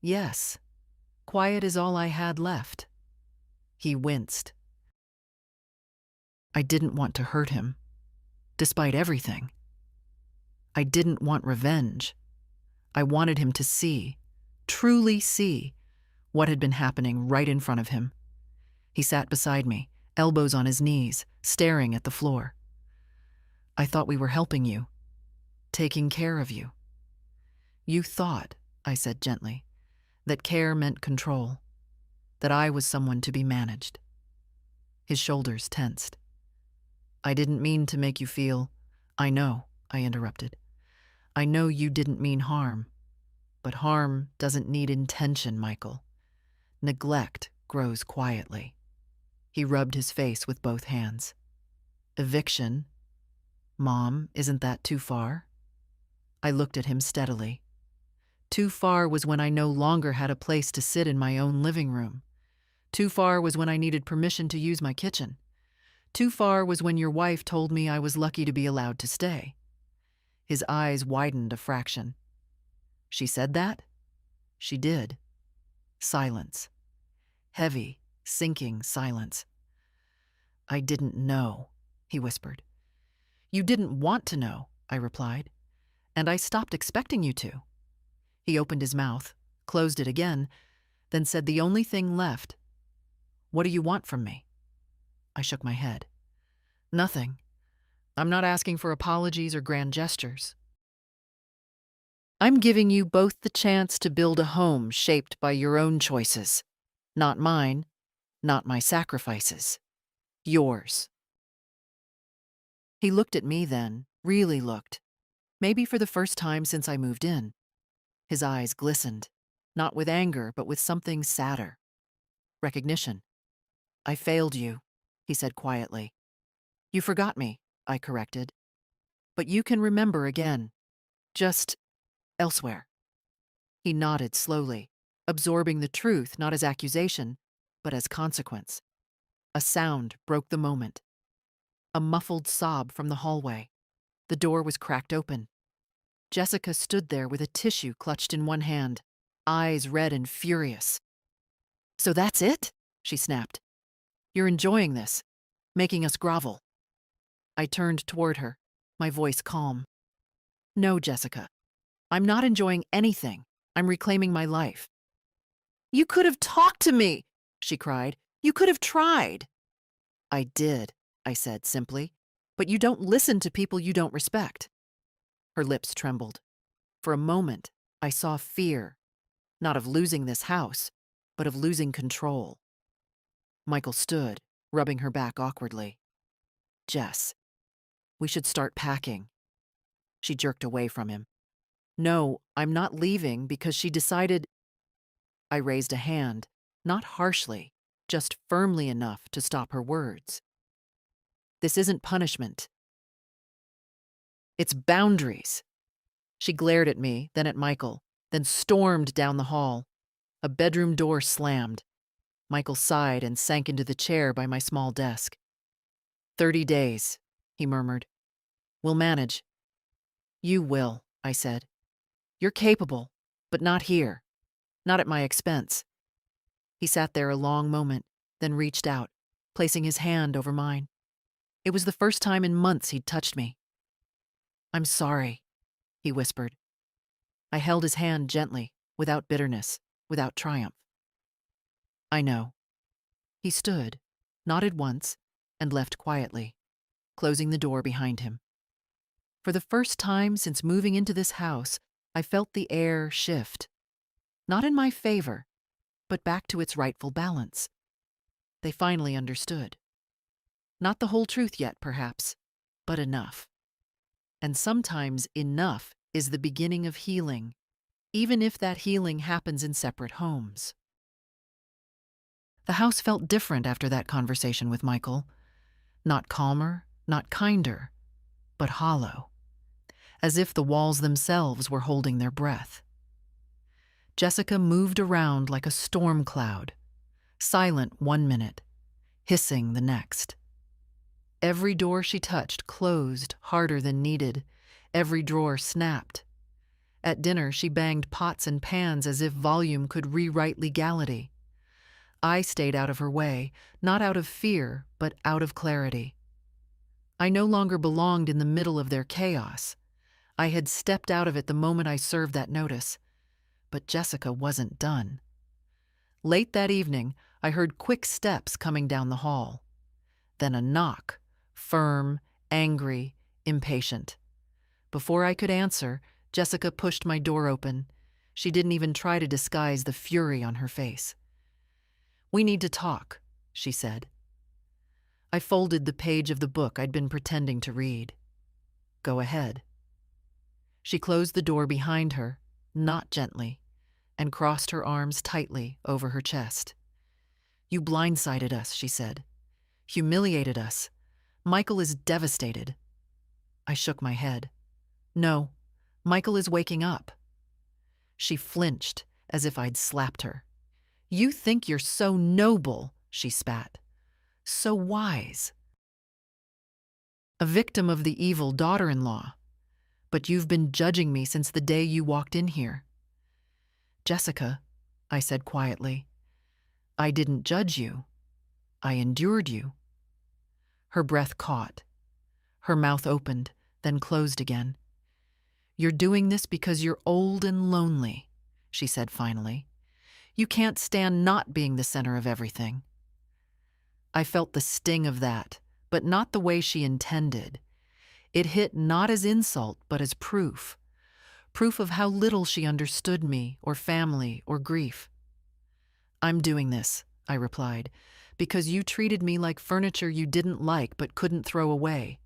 "Yes, quiet is all I had left." He winced. I didn't want to hurt him, despite everything. I didn't want revenge. I wanted him to see, truly see, what had been happening right in front of him. He sat beside me, elbows on his knees, staring at the floor. "I thought we were helping you, taking care of you." "You thought," I said gently, "that care meant control, that I was someone to be managed." His shoulders tensed. "I didn't mean to make you feel—" "I know," I interrupted. "I know you didn't mean harm. But harm doesn't need intention, Michael. Neglect grows quietly." He rubbed his face with both hands. "Eviction? Mom, isn't that too far?" I looked at him steadily. Too far was when I no longer had a place to sit in my own living room. Too far was when I needed permission to use my kitchen. Too far was when your wife told me I was lucky to be allowed to stay. His eyes widened a fraction. "She said that?" "She did." Silence. Heavy, sinking silence. "I didn't know," he whispered. "You didn't want to know," I replied. "And I stopped expecting you to." He opened his mouth, closed it again, then said the only thing left. "What do you want from me?" I shook my head. "Nothing. I'm not asking for apologies or grand gestures. I'm giving you both the chance to build a home shaped by your own choices. Not mine, not my sacrifices. Yours." He looked at me then, really looked. Maybe for the first time since I moved in. His eyes glistened, not with anger, but with something sadder. Recognition. "I failed you," he said quietly. "You forgot me," I corrected. "But you can remember again. Just elsewhere." He nodded slowly, absorbing the truth not as accusation, but as consequence. A sound broke the moment. A muffled sob from the hallway. The door was cracked open. Jessica stood there with a tissue clutched in one hand, eyes red and furious. "So that's it?" she snapped. "You're enjoying this, making us grovel." I turned toward her, my voice calm. "No, Jessica. I'm not enjoying anything. I'm reclaiming my life." "You could have talked to me," she cried. "You could have tried." "I did," I said simply. "But you don't listen to people you don't respect." Her lips trembled. For a moment, I saw fear, not of losing this house, but of losing control. Michael stood, rubbing her back awkwardly. "Jess, we should start packing." She jerked away from him. "No, I'm not leaving because she decided—" I raised a hand, not harshly, just firmly enough to stop her words. "This isn't punishment. It's boundaries." She glared at me, then at Michael, then stormed down the hall. A bedroom door slammed. Michael sighed and sank into the chair by my small desk. 30 days, he murmured. "We'll manage." "You will," I said. "You're capable, but not here. Not at my expense." He sat there a long moment, then reached out, placing his hand over mine. It was the first time in months he'd touched me. I'm sorry, he whispered. I held his hand gently, without bitterness, without triumph. I know. He stood, nodded once, and left quietly, closing the door behind him. For the first time since moving into this house, I felt the air shift. Not in my favor, but back to its rightful balance. They finally understood. Not the whole truth yet, perhaps, but enough. And sometimes enough is the beginning of healing, even if that healing happens in separate homes. The house felt different after that conversation with Michael. Not calmer, not kinder, but hollow, as if the walls themselves were holding their breath. Jessica moved around like a storm cloud, silent one minute, hissing the next. Every door she touched closed harder than needed. Every drawer snapped. At dinner, she banged pots and pans as if volume could rewrite legality. I stayed out of her way, not out of fear, but out of clarity. I no longer belonged in the middle of their chaos. I had stepped out of it the moment I served that notice. But Jessica wasn't done. Late that evening, I heard quick steps coming down the hall. Then a knock, firm, angry, impatient. Before I could answer, Jessica pushed my door open. She didn't even try to disguise the fury on her face. "We need to talk," she said. I folded the page of the book I'd been pretending to read. "Go ahead." She closed the door behind her, not gently, and crossed her arms tightly over her chest. "You blindsided us," she said. "Humiliated us. Michael is devastated." I shook my head. "No, Michael is waking up." She flinched as if I'd slapped her. "You think you're so noble," she spat. "So wise. A victim of the evil daughter-in-law. But you've been judging me since the day you walked in here." "Jessica," I said quietly, "I didn't judge you. I endured you." Her breath caught. Her mouth opened, then closed again. "You're doing this because you're old and lonely," she said finally. "You can't stand not being the center of everything." I felt the sting of that, but not the way she intended. It hit not as insult, but as proof. Proof of how little she understood me, or family, or grief. "I'm doing this," I replied, "because you treated me like furniture you didn't like but couldn't throw away.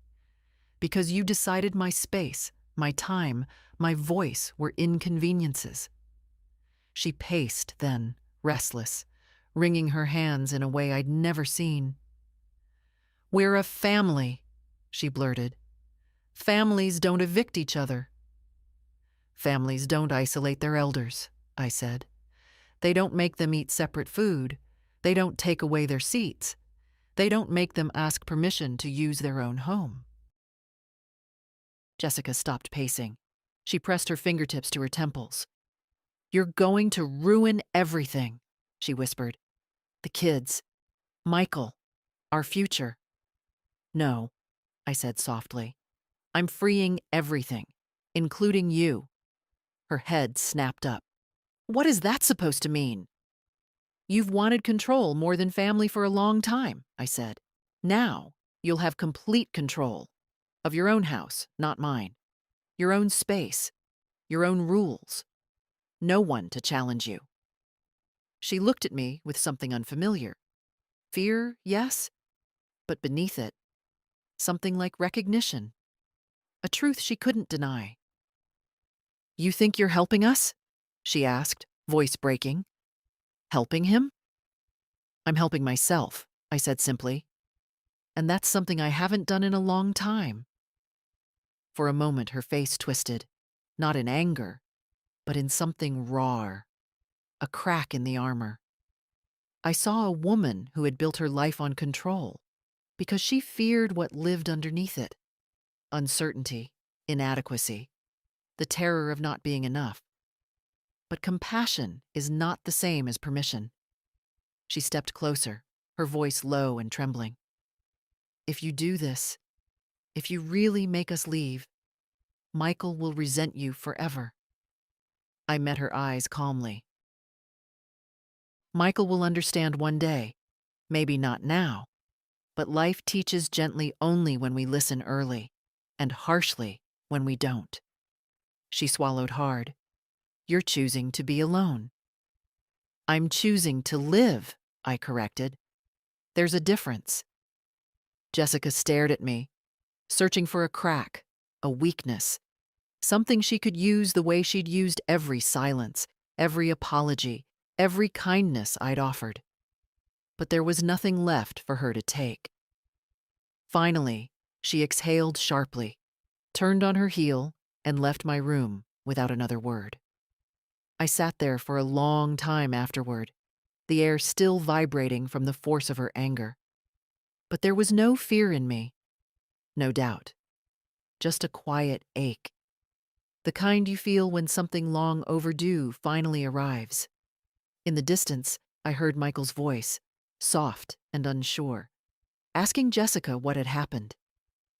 Because you decided my space, my time, my voice were inconveniences." She paced then, restless, wringing her hands in a way I'd never seen. "We're a family," she blurted. "Families don't evict each other." "Families don't isolate their elders," I said. "They don't make them eat separate food. They don't take away their seats. They don't make them ask permission to use their own home." Jessica stopped pacing. She pressed her fingertips to her temples. "You're going to ruin everything," she whispered. "The kids. Michael. Our future." "No," I said softly. "I'm freeing everything, including you." Her head snapped up. "What is that supposed to mean?" "You've wanted control more than family for a long time," I said. "Now you'll have complete control of your own house, not mine. Your own space, your own rules. No one to challenge you." She looked at me with something unfamiliar. Fear, yes, but beneath it, something like recognition. A truth she couldn't deny. "You think you're helping us?" she asked, voice breaking. "Helping him?" "I'm helping myself," I said simply. "And that's something I haven't done in a long time." For a moment her face twisted, not in anger, but in something raw, a crack in the armor. I saw a woman who had built her life on control because she feared what lived underneath it. Uncertainty, inadequacy, the terror of not being enough. But compassion is not the same as permission. She stepped closer, her voice low and trembling. "If you do this, if you really make us leave, Michael will resent you forever. I met her eyes calmly. Michael will understand one day, maybe not now, but life teaches gently only when we listen early, and harshly when we don't. She swallowed hard. You're choosing to be alone. I'm choosing to live, I corrected. There's a difference. Jessica stared at me, searching for a crack, a weakness, something she could use the way she'd used every silence, every apology, every kindness I'd offered. But there was nothing left for her to take. Finally, she exhaled sharply, turned on her heel, and left my room without another word. I sat there for a long time afterward, the air still vibrating from the force of her anger. But there was no fear in me, no doubt, just a quiet ache, the kind you feel when something long overdue finally arrives. In the distance, I heard Michael's voice, soft and unsure, asking Jessica what had happened.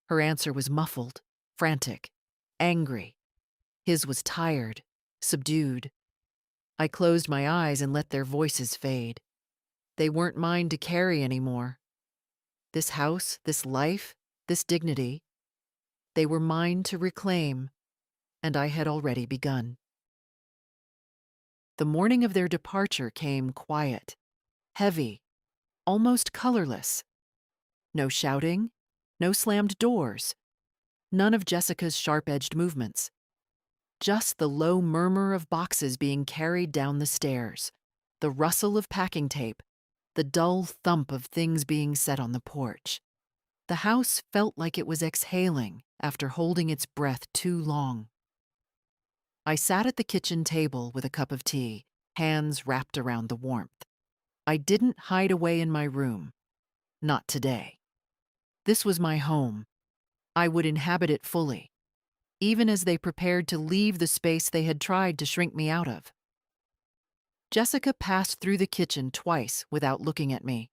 Her answer was muffled, frantic, angry. His was tired, subdued. I closed my eyes and let their voices fade. They weren't mine to carry anymore. This house, this life, this dignity, they were mine to reclaim, and I had already begun. The morning of their departure came quiet, heavy, almost colorless. No shouting, no slammed doors, none of Jessica's sharp-edged movements. Just the low murmur of boxes being carried down the stairs, the rustle of packing tape, the dull thump of things being set on the porch. The house felt like it was exhaling after holding its breath too long. I sat at the kitchen table with a cup of tea, hands wrapped around the warmth. I didn't hide away in my room. Not today. This was my home. I would inhabit it fully, even as they prepared to leave the space they had tried to shrink me out of. Jessica passed through the kitchen twice without looking at me.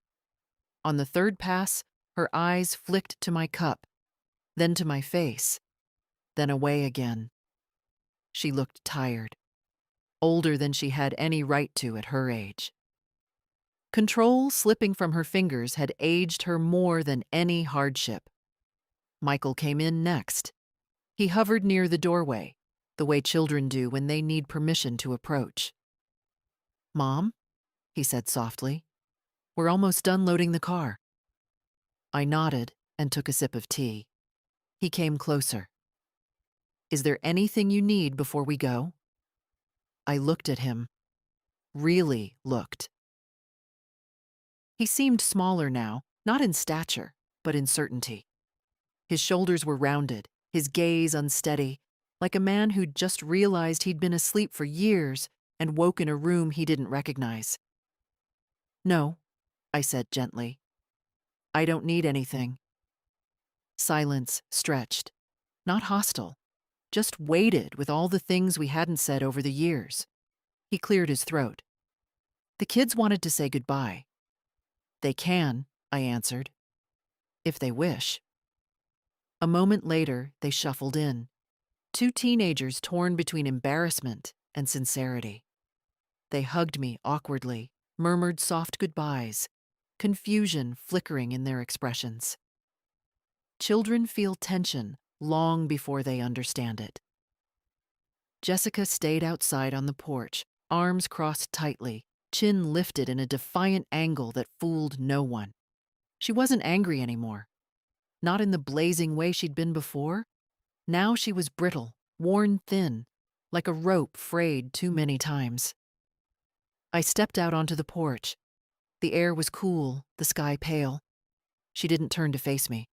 On the third pass, her eyes flicked to my cup, then to my face, then away again. She looked tired, older than she had any right to at her age. Control slipping from her fingers had aged her more than any hardship. Michael came in next. He hovered near the doorway, the way children do when they need permission to approach. "Mom," he said softly, "we're almost done loading the car." I nodded and took a sip of tea. He came closer. "Is there anything you need before we go?" I looked at him. Really looked. He seemed smaller now, not in stature, but in certainty. His shoulders were rounded, his gaze unsteady, like a man who'd just realized he'd been asleep for years and woke in a room he didn't recognize. "No," I said gently. "I don't need anything." Silence stretched, not hostile, just weighted with all the things we hadn't said over the years. He cleared his throat. "The kids wanted to say goodbye." "They can," I answered, "if they wish." A moment later, they shuffled in, two teenagers torn between embarrassment and sincerity. They hugged me awkwardly, murmured soft goodbyes, confusion flickering in their expressions. Children feel tension long before they understand it. Jessica stayed outside on the porch, arms crossed tightly, chin lifted in a defiant angle that fooled no one. She wasn't angry anymore. Not in the blazing way she'd been before. Now she was brittle, worn thin, like a rope frayed too many times. I stepped out onto the porch. The air was cool, the sky pale. She didn't turn to face me.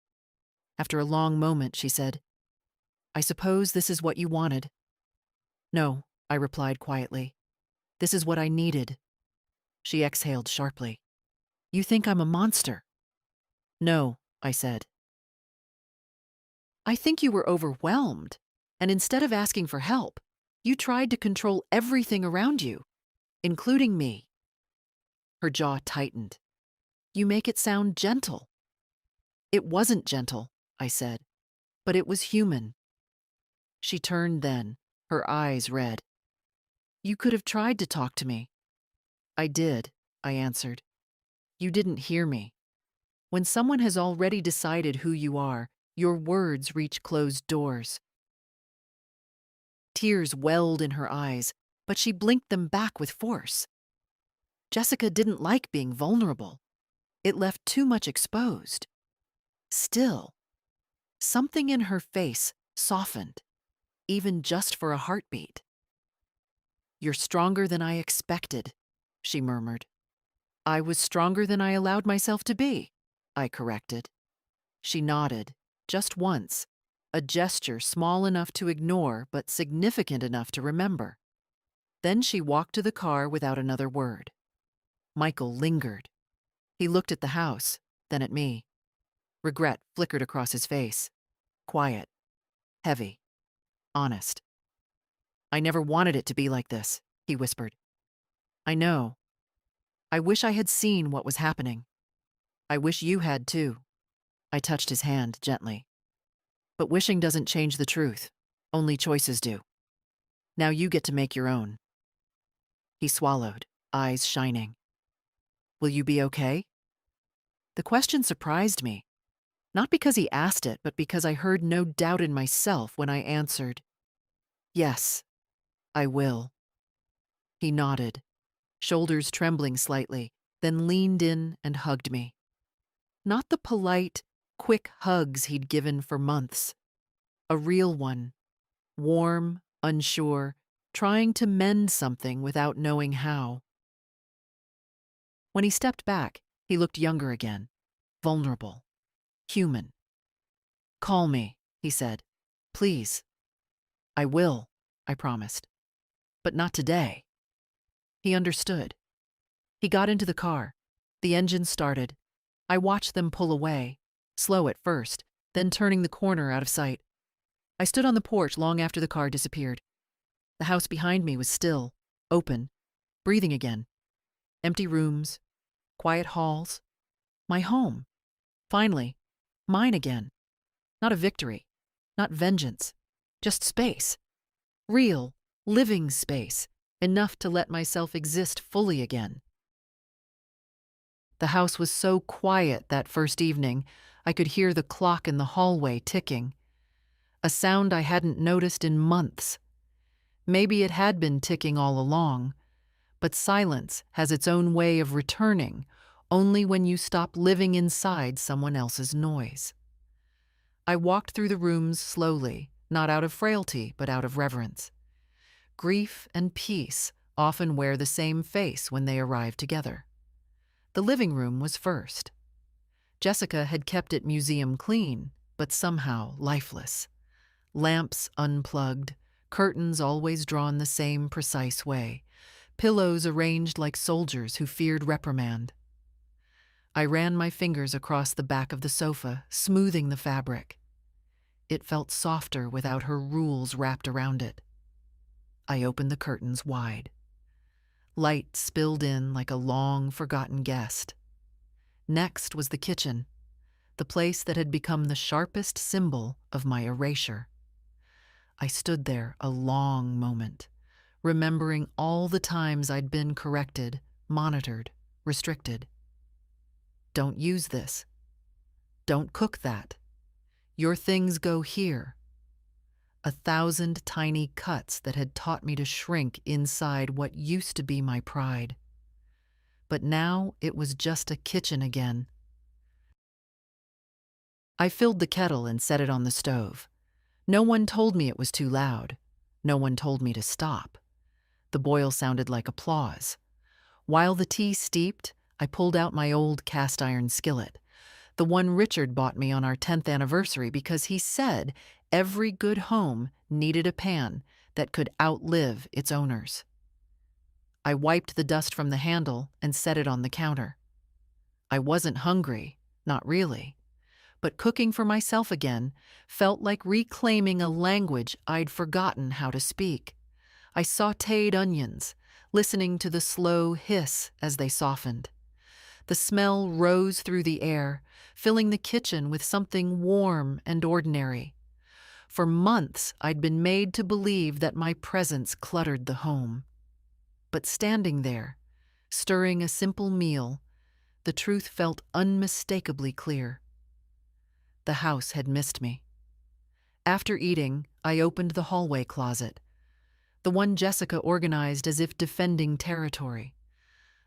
After a long moment, she said, "I suppose this is what you wanted." "No," I replied quietly. "This is what I needed." She exhaled sharply. "You think I'm a monster." "No," I said. "I think you were overwhelmed, and instead of asking for help, you tried to control everything around you, including me." Her jaw tightened. "You make it sound gentle." "It wasn't gentle," I said, "but it was human." She turned then, her eyes red. You could have tried to talk to me. I did, I answered. You didn't hear me. When someone has already decided who you are, your words reach closed doors. Tears welled in her eyes, but she blinked them back with force. Jessica didn't like being vulnerable. It left too much exposed. Still, something in her face softened, even just for a heartbeat. You're stronger than I expected, she murmured. I was stronger than I allowed myself to be, I corrected. She nodded, just once, a gesture small enough to ignore but significant enough to remember. Then she walked to the car without another word. Michael lingered. He looked at the house, then at me. Regret flickered across his face. Quiet, heavy, honest. I never wanted it to be like this, he whispered. I know. I wish I had seen what was happening. I wish you had too. I touched his hand gently. But wishing doesn't change the truth. Only choices do. Now you get to make your own. He swallowed, eyes shining. Will you be okay? The question surprised me. Not because he asked it, but because I heard no doubt in myself when I answered, yes, I will. He nodded, shoulders trembling slightly, then leaned in and hugged me. Not the polite, quick hugs he'd given for months. A real one, warm, unsure, trying to mend something without knowing how. When he stepped back, he looked younger again, vulnerable, human. Call me, he said. Please. I will, I promised. But not today. He understood. He got into the car. The engine started. I watched them pull away, slow at first, then turning the corner out of sight. I stood on the porch long after the car disappeared. The house behind me was still, open, breathing again. Empty rooms, quiet halls. My home. Finally, mine again. Not a victory, not vengeance, just space. Real, living space, enough to let myself exist fully again. The house was so quiet that first evening, I could hear the clock in the hallway ticking. A sound I hadn't noticed in months. Maybe it had been ticking all along, but silence has its own way of returning only when you stop living inside someone else's noise. I walked through the rooms slowly, not out of frailty, but out of reverence. Grief and peace often wear the same face when they arrive together. The living room was first. Jessica had kept it museum clean, but somehow lifeless. Lamps unplugged, curtains always drawn the same precise way, pillows arranged like soldiers who feared reprimand. I ran my fingers across the back of the sofa, smoothing the fabric. It felt softer without her rules wrapped around it. I opened the curtains wide. Light spilled in like a long-forgotten guest. Next was the kitchen, the place that had become the sharpest symbol of my erasure. I stood there a long moment, remembering all the times I'd been corrected, monitored, restricted. Don't use this. Don't cook that. Your things go here. 1,000 tiny cuts that had taught me to shrink inside what used to be my pride. But now it was just a kitchen again. I filled the kettle and set it on the stove. No one told me it was too loud. No one told me to stop. The boil sounded like applause. While the tea steeped, I pulled out my old cast iron skillet, the one Richard bought me on our 10th anniversary because he said every good home needed a pan that could outlive its owners. I wiped the dust from the handle and set it on the counter. I wasn't hungry, not really, but cooking for myself again felt like reclaiming a language I'd forgotten how to speak. I sautéed onions, listening to the slow hiss as they softened. The smell rose through the air, filling the kitchen with something warm and ordinary. For months, I'd been made to believe that my presence cluttered the home. But standing there, stirring a simple meal, the truth felt unmistakably clear. The house had missed me. After eating, I opened the hallway closet, the one Jessica organized as if defending territory.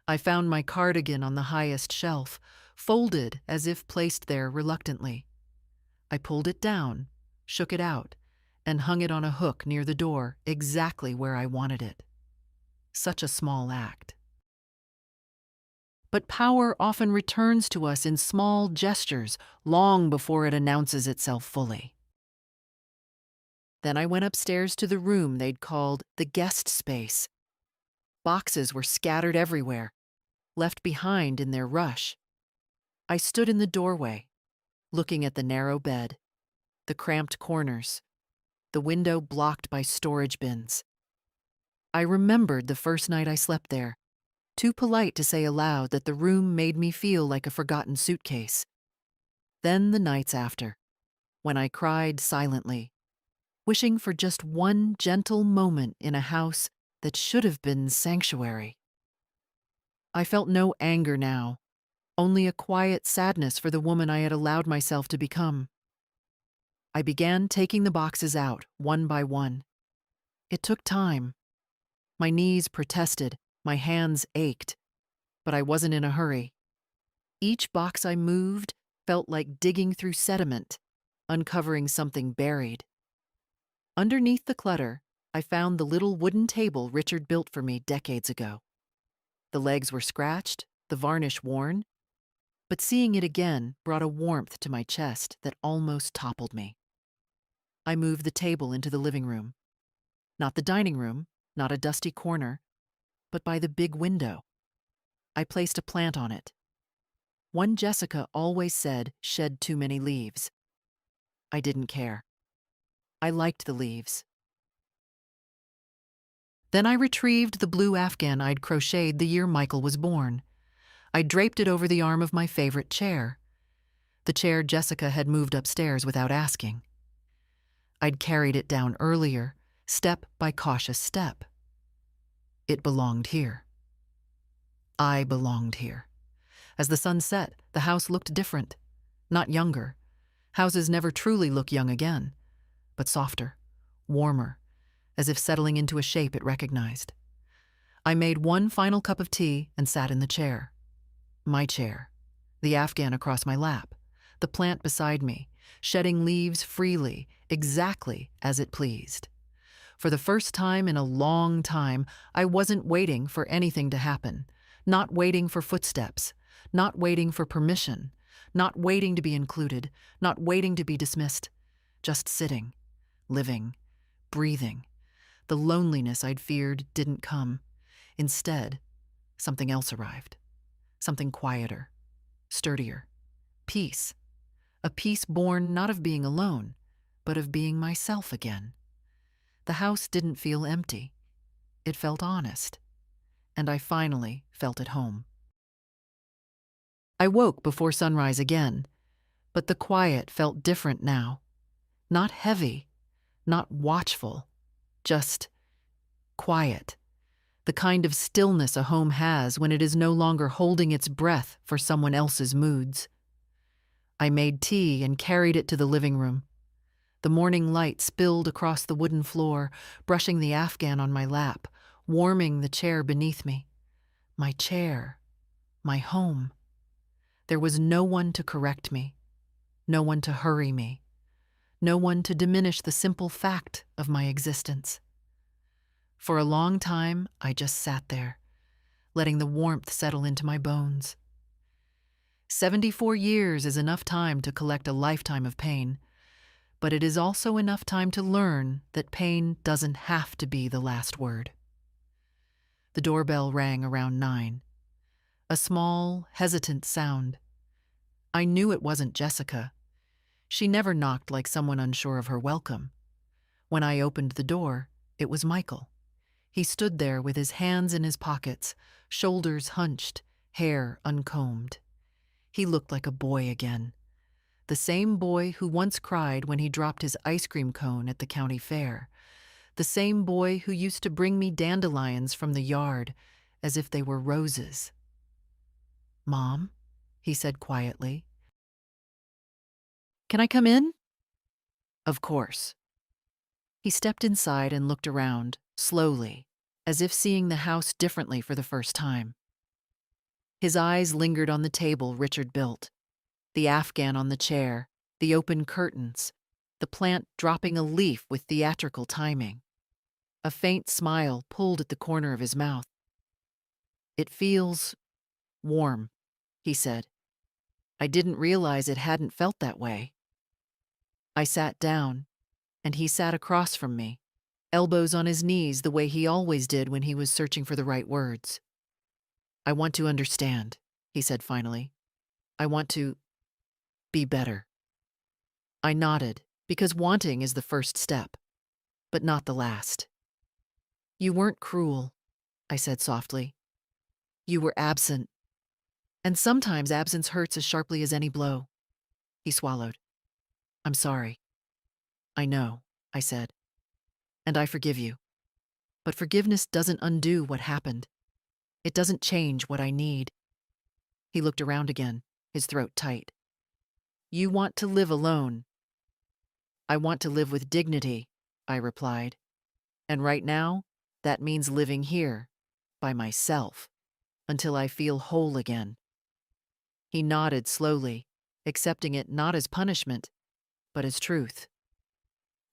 I found my cardigan on the highest shelf, folded as if placed there reluctantly. I pulled it down, shook it out, and hung it on a hook near the door, exactly where I wanted it. Such a small act. But power often returns to us in small gestures long before it announces itself fully. Then I went upstairs to the room they'd called the guest space. Boxes were scattered everywhere, left behind in their rush. I stood in the doorway, looking at the narrow bed, the cramped corners, the window blocked by storage bins. I remembered the first night I slept there, too polite to say aloud that the room made me feel like a forgotten suitcase. Then the nights after, when I cried silently, wishing for just one gentle moment in a house that should have been sanctuary. I felt no anger now, only a quiet sadness for the woman I had allowed myself to become. I began taking the boxes out, one by one. It took time. My knees protested, my hands ached, but I wasn't in a hurry. Each box I moved felt like digging through sediment, uncovering something buried. Underneath the clutter, I found the little wooden table Richard built for me decades ago. The legs were scratched, the varnish worn, but seeing it again brought a warmth to my chest that almost toppled me. I moved the table into the living room. Not the dining room, not a dusty corner, but by the big window. I placed a plant on it. One Jessica always said shed too many leaves. I didn't care. I liked the leaves. Then I retrieved the blue afghan I'd crocheted the year Michael was born. I draped it over the arm of my favorite chair, the chair Jessica had moved upstairs without asking. I'd carried it down earlier, step by cautious step. It belonged here. I belonged here. As the sun set, the house looked different, not younger. Houses never truly look young again, but softer, warmer, as if settling into a shape it recognized. I made one final cup of tea and sat in the chair. My chair, the afghan across my lap, the plant beside me, shedding leaves freely, exactly as it pleased. For the first time in a long time, I wasn't waiting for anything to happen, not waiting for footsteps, not waiting for permission, not waiting to be included, not waiting to be dismissed, just sitting, living, breathing. The loneliness I'd feared didn't come. Instead, something else arrived. Something quieter, sturdier. Peace. A peace born not of being alone, but of being myself again. The house didn't feel empty. It felt honest. And I finally felt at home. I woke before sunrise again, but the quiet felt different now. Not heavy, not watchful, just quiet. The kind of stillness a home has when it is no longer holding its breath for someone else's moods. I made tea and carried it to the living room. The morning light spilled across the wooden floor, brushing the afghan on my lap, warming the chair beneath me. My chair, my home. There was no one to correct me, no one to hurry me, no one to diminish the simple fact of my existence. For a long time, I just sat there, letting the warmth settle into my bones. 74 years is enough time to collect a lifetime of pain, but it is also enough time to learn that pain doesn't have to be the last word. The doorbell rang around 9. A small, hesitant sound. I knew it wasn't Jessica. She never knocked like someone unsure of her welcome. When I opened the door, it was Michael. He stood there with his hands in his pockets, shoulders hunched, hair uncombed. He looked like a boy again. The same boy who once cried when he dropped his ice cream cone at the county fair. The same boy who used to bring me dandelions from the yard as if they were roses. "Mom," he said quietly, "can I come in?" Of course. He stepped inside and looked around, slowly, as if seeing the house differently for the first time. His eyes lingered on the table Richard built, the Afghan on the chair, the open curtains, the plant dropping a leaf with theatrical timing. A faint smile pulled at the corner of his mouth. "It feels warm," he said. "I didn't realize it hadn't felt that way." I sat down, and he sat across from me, elbows on his knees the way he always did when he was searching for the right words. "I want to understand," he said finally. "I want to be better." I nodded, because wanting is the first step, but not the last. "You weren't cruel," I said softly. "You were absent, and sometimes absence hurts as sharply as any blow." He swallowed. "I'm sorry." "I know," I said, "and I forgive you. But forgiveness doesn't undo what happened. It doesn't change what I need." He looked around again, his throat tight. "You want to live alone." "I want to live with dignity," I replied. "And right now, that means living here, by myself, until I feel whole again." He nodded slowly, accepting it not as punishment, but as truth.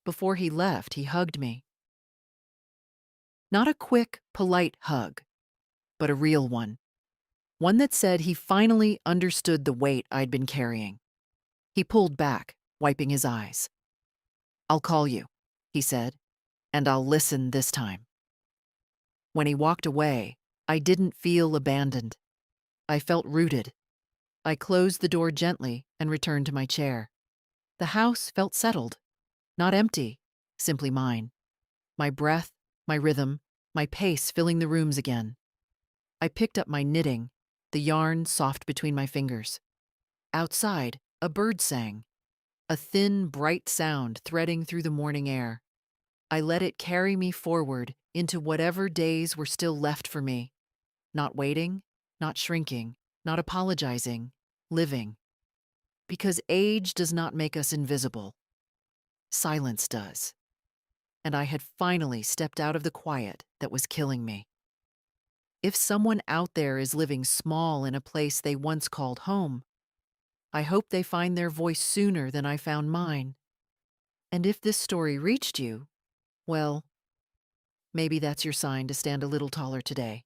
Before he left, he hugged me. Not a quick, polite hug, but a real one. One that said he finally understood the weight I'd been carrying. He pulled back, wiping his eyes. "I'll call you," he said, "and I'll listen this time." When he walked away, I didn't feel abandoned. I felt rooted. I closed the door gently and returned to my chair. The house felt settled, not empty, simply mine. My breath, my rhythm, my pace filling the rooms again. I picked up my knitting, the yarn soft between my fingers. Outside, a bird sang, a thin, bright sound threading through the morning air. I let it carry me forward into whatever days were still left for me. Not waiting, not shrinking, not apologizing, living. Because age does not make us invisible. Silence does. And I had finally stepped out of the quiet that was killing me. If someone out there is living small in a place they once called home, I hope they find their voice sooner than I found mine. And if this story reached you, well, maybe that's your sign to stand a little taller today.